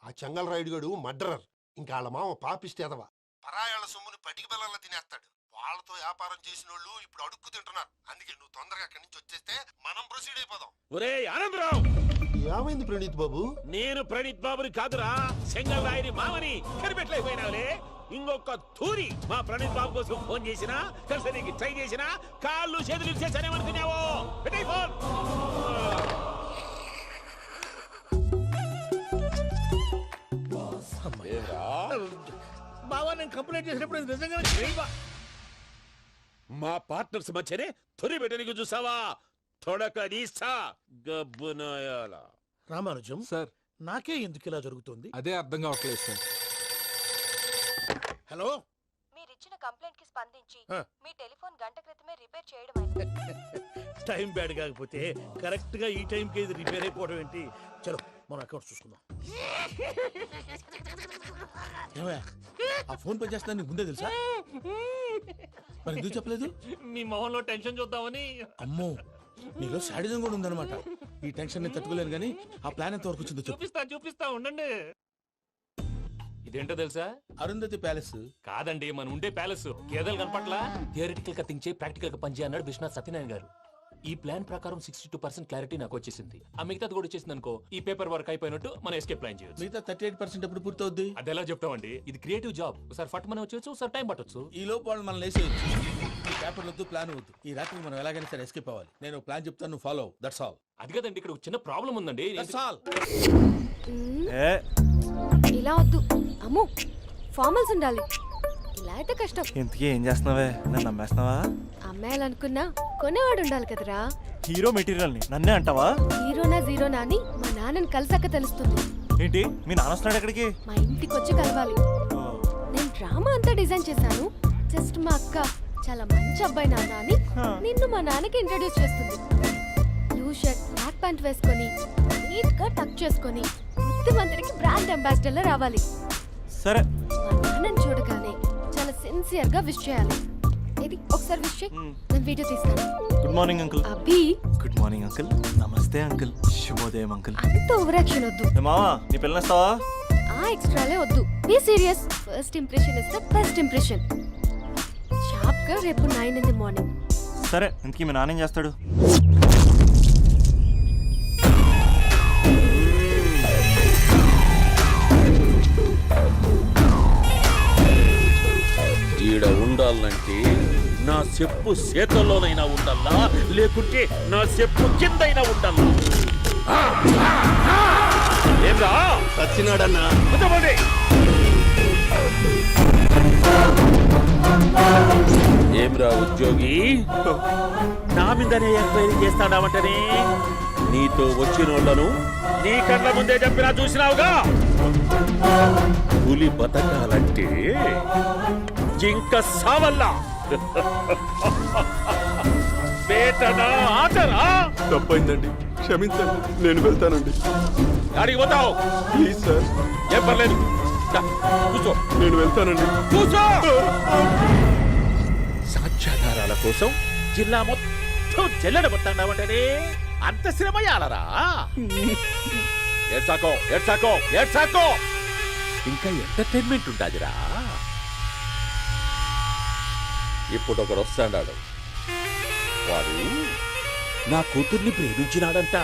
ఆ చెంగల్ రైడ్ గడు మర్డరర్. ఇంకా వాళ్ళ మామ పాపిస్తే ఎదవ. పరాయాళ్ళ సొమ్ముని పటికి బెల్లంలో తినేస్తాడు. వాళ్ళతో వ్యాపారం చేసిన వాళ్ళు ఇప్పుడు అడుక్కు తింటున్నారు. అందుకే నువ్వు తొందరగా అక్కడి నుంచి వచ్చేస్తే మనం ప్రొసీడ్ అయిపోదాం. ఒరే ఆనందరావు! ఏమైంది ప్రణీత్ బాబు? నేను ప్రణీత్ బాబుని కాదురా, సెంగల్ రాయని మామని. కనిపెట్టలేకపోయినావులే. ఇంకొక తూరి మా ప్రణీత్ బాబు కోసం ఫోన్ చేసినా, కలిసి నీకు ట్రై చేసినా, కాళ్ళు చేతులు చేశానేమనుకున్నావో. పెట్టే ఫోన్. బావా, నేను కంప్లైంట్ చేసినప్పుడు ఇది నిజంగా మా పార్ట్నర్స్ మధ్యనే తొలి పెట్టడానికి చూసావా? తొడక నీసా గబ్బునాయాల. రామానుజం సార్, నాకే ఎందుకు ఇలా జరుగుతుంది? అదే అర్థం కావట్లేదు సార్. హలో, మీరిచ్చిన కంప్లైంట్ కి స్పందించి మీ టెలిఫోన్ గంట క్రితమే రిపేర్ చేయడం. టైం బ్యాడ్ కాకపోతే కరెక్ట్ గా ఈ టైం కి ఇది రిపేర్ అయిపోవడం ఏంటి? చలో మన అకౌంట్ చూసుకుందాం. ఆ ఫోన్ పని చేస్తా నీకు ముందే తెలుసా? మరి ఎందుకు చెప్పలేదు? మీ మొహంలో టెన్షన్ చూద్దామని. అమ్మో, నీలో శాడిజం కూడా ఉందన్నమాట. ఈ టెన్షన్ నేను తట్టుకోలేను కానీ ఆ ప్లాన్ ఎంత వరకు వచ్చిందో చూపిస్తా ఉండండి. ఇదేంటో తెలుసా? అరుంధతి ప్యాలెస్ కాదండి, మన ఉండే ప్యాలెస్. గేదెలు కనపట్లా? థియరిటికల్ గా థింక్ చేయి, ప్రాక్టికల్ గా పనిచేయ అన్నాడు విశ్వనాథ్ సత్యనారాయణ గారు. ఈ ప్లాన్ ప్రకారం 62% క్లారిటీ నాకు వచ్చేసింది. ఆ మిగతాది కూడా వచ్చేసింది అనుకో, ఈ పేపర్ వర్క్ అయిపోయినట్టు మనం ఎస్కేప్ ప్లాన్ చేయొచ్చు. మిగతా 38% ఎప్పుడు పూర్తవుద్ది? అది ఎలా చెప్తామండి, ఇది క్రియేటివ్ జాబ్. ఒకసారి ఫట్ మనం వచ్చేయచ్చు, ఒకసారి టైం పట్టొచ్చు. ఈ లోపు వాళ్ళు మనం లేసేయచ్చు. ఈ పేపర్ వద్దు, ప్లాన్ వద్దు. ఈ రాత్రి మనం ఎలాగైనా సరే ఎస్కేప్ అవ్వాలి. నేను ప్లాన్ చెప్తాను, నువ్వు ఫాలో. That's all. అది కదండి, ఇక్కడ ఒక చిన్న ప్రాబ్లం ఉందండి. That's all. ఇలా వద్దు అమ్ము, ఫార్మల్స్ ఉండాలి. ఇలా అయితే కష్టం. ఇంతకీ ఏం చేస్తున్నావే? నన్ను నమ్మేస్తున్నావా? అమ్మాయాలనుకున్నా కొనేవాడు ఉండాలి కదరా. హీరో మెటీరియల్ ని నన్నే అంటావా? హీరోనా జీరోనా అని మా నాన్నని కలిసాక తెలుస్తుంది. ఏంటి, మీ నాన్న వస్తున్నాడు ఎక్కడికి? మా ఇంటికి వచ్చి కలవాలి. నేను డ్రామా అంతా డిజైన్ చేశాను. జస్ట్ మా అక్క చాలా మంచి అబ్బాయి నాన్న అని నిన్ను మా నాన్నకి ఇంట్రడ్యూస్ చేస్తుంది. బ్లూ షర్ట్, బ్లాక్ ప్యాంట్ వేసుకొని నీట్ గా టక్ చేసుకొని బుద్ధిమంతుడికి బ్రాండ్ అంబాసిడర్ రావాలి. సరే. మా నాన్నని చూడగానే చాలా సిన్సియర్ గా విష్ చేయాలి. ఇది ఒకసారి విష్ చేయి, నేను వీడియో తీస్తాను. Good morning uncle. అబ్బి. Good morning uncle. నమస్తే అంకుల్. శుభోదయం అంకుల్. అంత ఓవర్ యాక్షన్ వద్దు. మావా, నీ పిల్లనిస్తావా? ఆ ఎక్స్ట్రాలే వద్దు. Be serious. First impression is the best impression. Sharp గా రేపు 9 in the morning. సరే, ఇంతకీ మీ నాన్న ఏం చేస్తాడు? ఈడ ఉండాలంటే నా చెప్పు చేతల్లోనైనా ఉండాలా, లేకుంటే నా చెప్పు కిందైనా ఉండాలా. ఏమ్రా సచ్చినాడన్నా? ఏమ్రా ఏమిరా ఉద్యోగి నా మీదనే ఎంక్వైరీ చేస్తాడావంటనే నీతో వచ్చిన వాళ్ళను నీ కళ్ళ ముందే చెప్పినా చూసినావుగా పులి బతకాలంటే జింక సావల్లా వేటనా ఆటరా తప్పైందండి, క్షమించండి, నేను వెళ్తానండి. అడిగి పోతావు ప్లీజ్ సార్. ఏం పర్లేదు దా, కూర్చో. నేను వెళ్తానండి. కూర్చో. సాక్ష్యాధారాల కోసం జిల్లా మొత్తం చెల్లడబట్టాడావంటనే అంత శ్రమయాలరా. ఏడ్సాకో ఏడ్సాకో ఏడ్సాకో ఇంకా ఎంటర్టైన్మెంట్ ఉండాదిరా. ఇప్పుడు ఒకడు వస్తాడాడు, వాడు నా కూతుర్ని ప్రేమించినాడంట.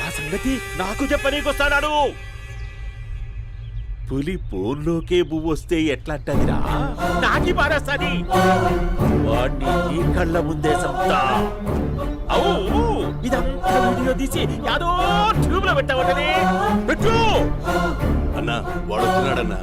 ఆ సంగతి నాకు చెప్పనీకొస్తాడాడు. పులి బోన్లోకే పువ్వు వస్తే ఎట్లాంటదిరా, నాకి పారేస్తాది. వాడిని నీ కళ్ళ ముందే సంతా. అవు ఇదంతా వీడియో తీసి యాదో ట్యూబ్ లో పెట్టావటనే పెట్టు. అన్నా వాడు వచ్చినాడన్నా.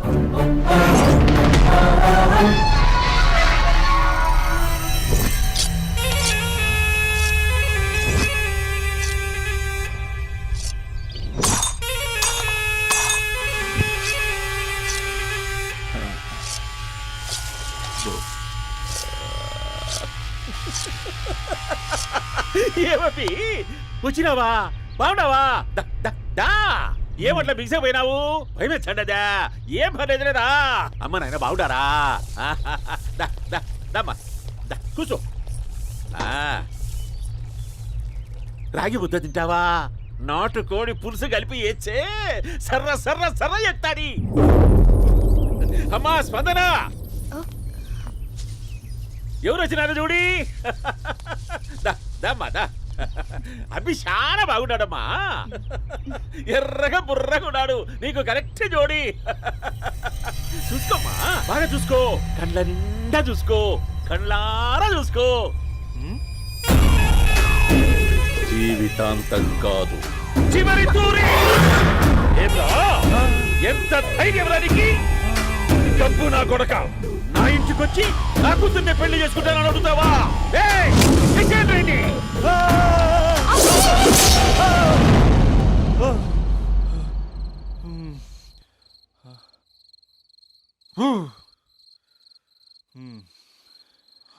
ఏమీ వచ్చినావా? బాగున్నావా? ఏమట్లా బిగిసిపోయినావు? భయమేచ్చండదా? ఏం పర్లేదులేదా? అమ్మ నాయన బాగుంటారా? కూర్చో. రాగి ముద్ద తింటావా? నాటుకోడి పులుసు కలిపి ఏచ్చే సర్ర సర్ర సర్ర ఎత్తాడి. అమ్మా స్పందన, ఎవరు వచ్చినారు చూడి. దమ్మా దా. అభి చాలా బాగున్నాడమ్మా. ఎర్రగా బుర్రగా ఉన్నాడు, నీకు కరెక్ట్ జోడి. చూసుకోమ్మా, బాగా చూసుకో, కళ్ళ నిండా చూసుకో, కళ్ళారా చూసుకో. జీవితాంతం కాదు, చివరి తూరి. ఎంత ధైర్యం రానికి? డబ్బు నా కొడక నా ఇంటికొచ్చి నా కూతుర్ని పెళ్లి చేసుకుంటానని అడుగుతావా?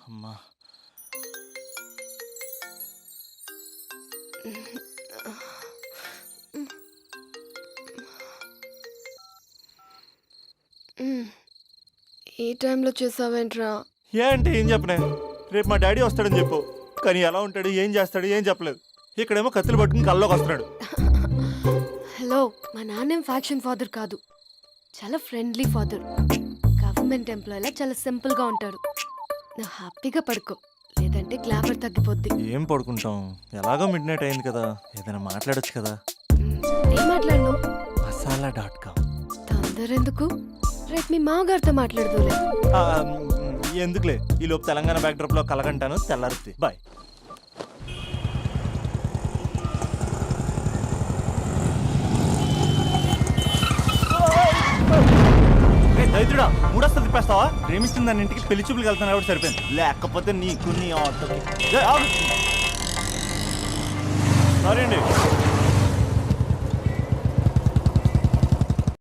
అమ్మా ఈ టైంలో చేసావేంట్రా? ఏ అంటే ఏం చెప్పనే? రేపు మా డాడీ వస్తాడని చెప్పు, కానీ ఎలా ఉంటాడు, ఏం చేస్తాడు, ఏం చెప్పలేదు. ఇక్కడేమో కత్తులు పట్టుకుని కల్లోకి వస్తున్నాడు. హలో, మా నాన్నేం ఫ్యాక్షన్ ఫాదర్ కాదు, చాలా ఫ్రెండ్లీ ఫాదర్. గవర్నమెంట్ ఎంప్లాయీలా చాలా సింపుల్ గా ఉంటాడు. నువ్వు హ్యాపీగా పడుకో, లేదంటే గ్లామర్ తగ్గిపోద్ది. ఏం పడుకుంటాం, ఎలాగో మిడ్ నైట్ అయింది కదా, ఏదైనా మాట్లాడొచ్చు కదా. ఏం మాట్లాడను? masala.com. తొందర ఎందుకు? రేపు మీ మామగారితో మాట్లాడదులే. ఎందుకులే, ఈ లోపు తెలంగాణ బ్యాక్డ్రాప్ లో కలగంటాను, తెల్లారుద్ది. బాయ్. దైత్రుడా, మూడొస్తుంది తిప్పేస్తావా? ప్రేమిస్తుంది దాని ఇంటికి పెళ్లి చూపులు వెళ్తాను కాబట్టి సరిపోయింది, లేకపోతే నీకు నీ ఆటోకి. సారీ అండి.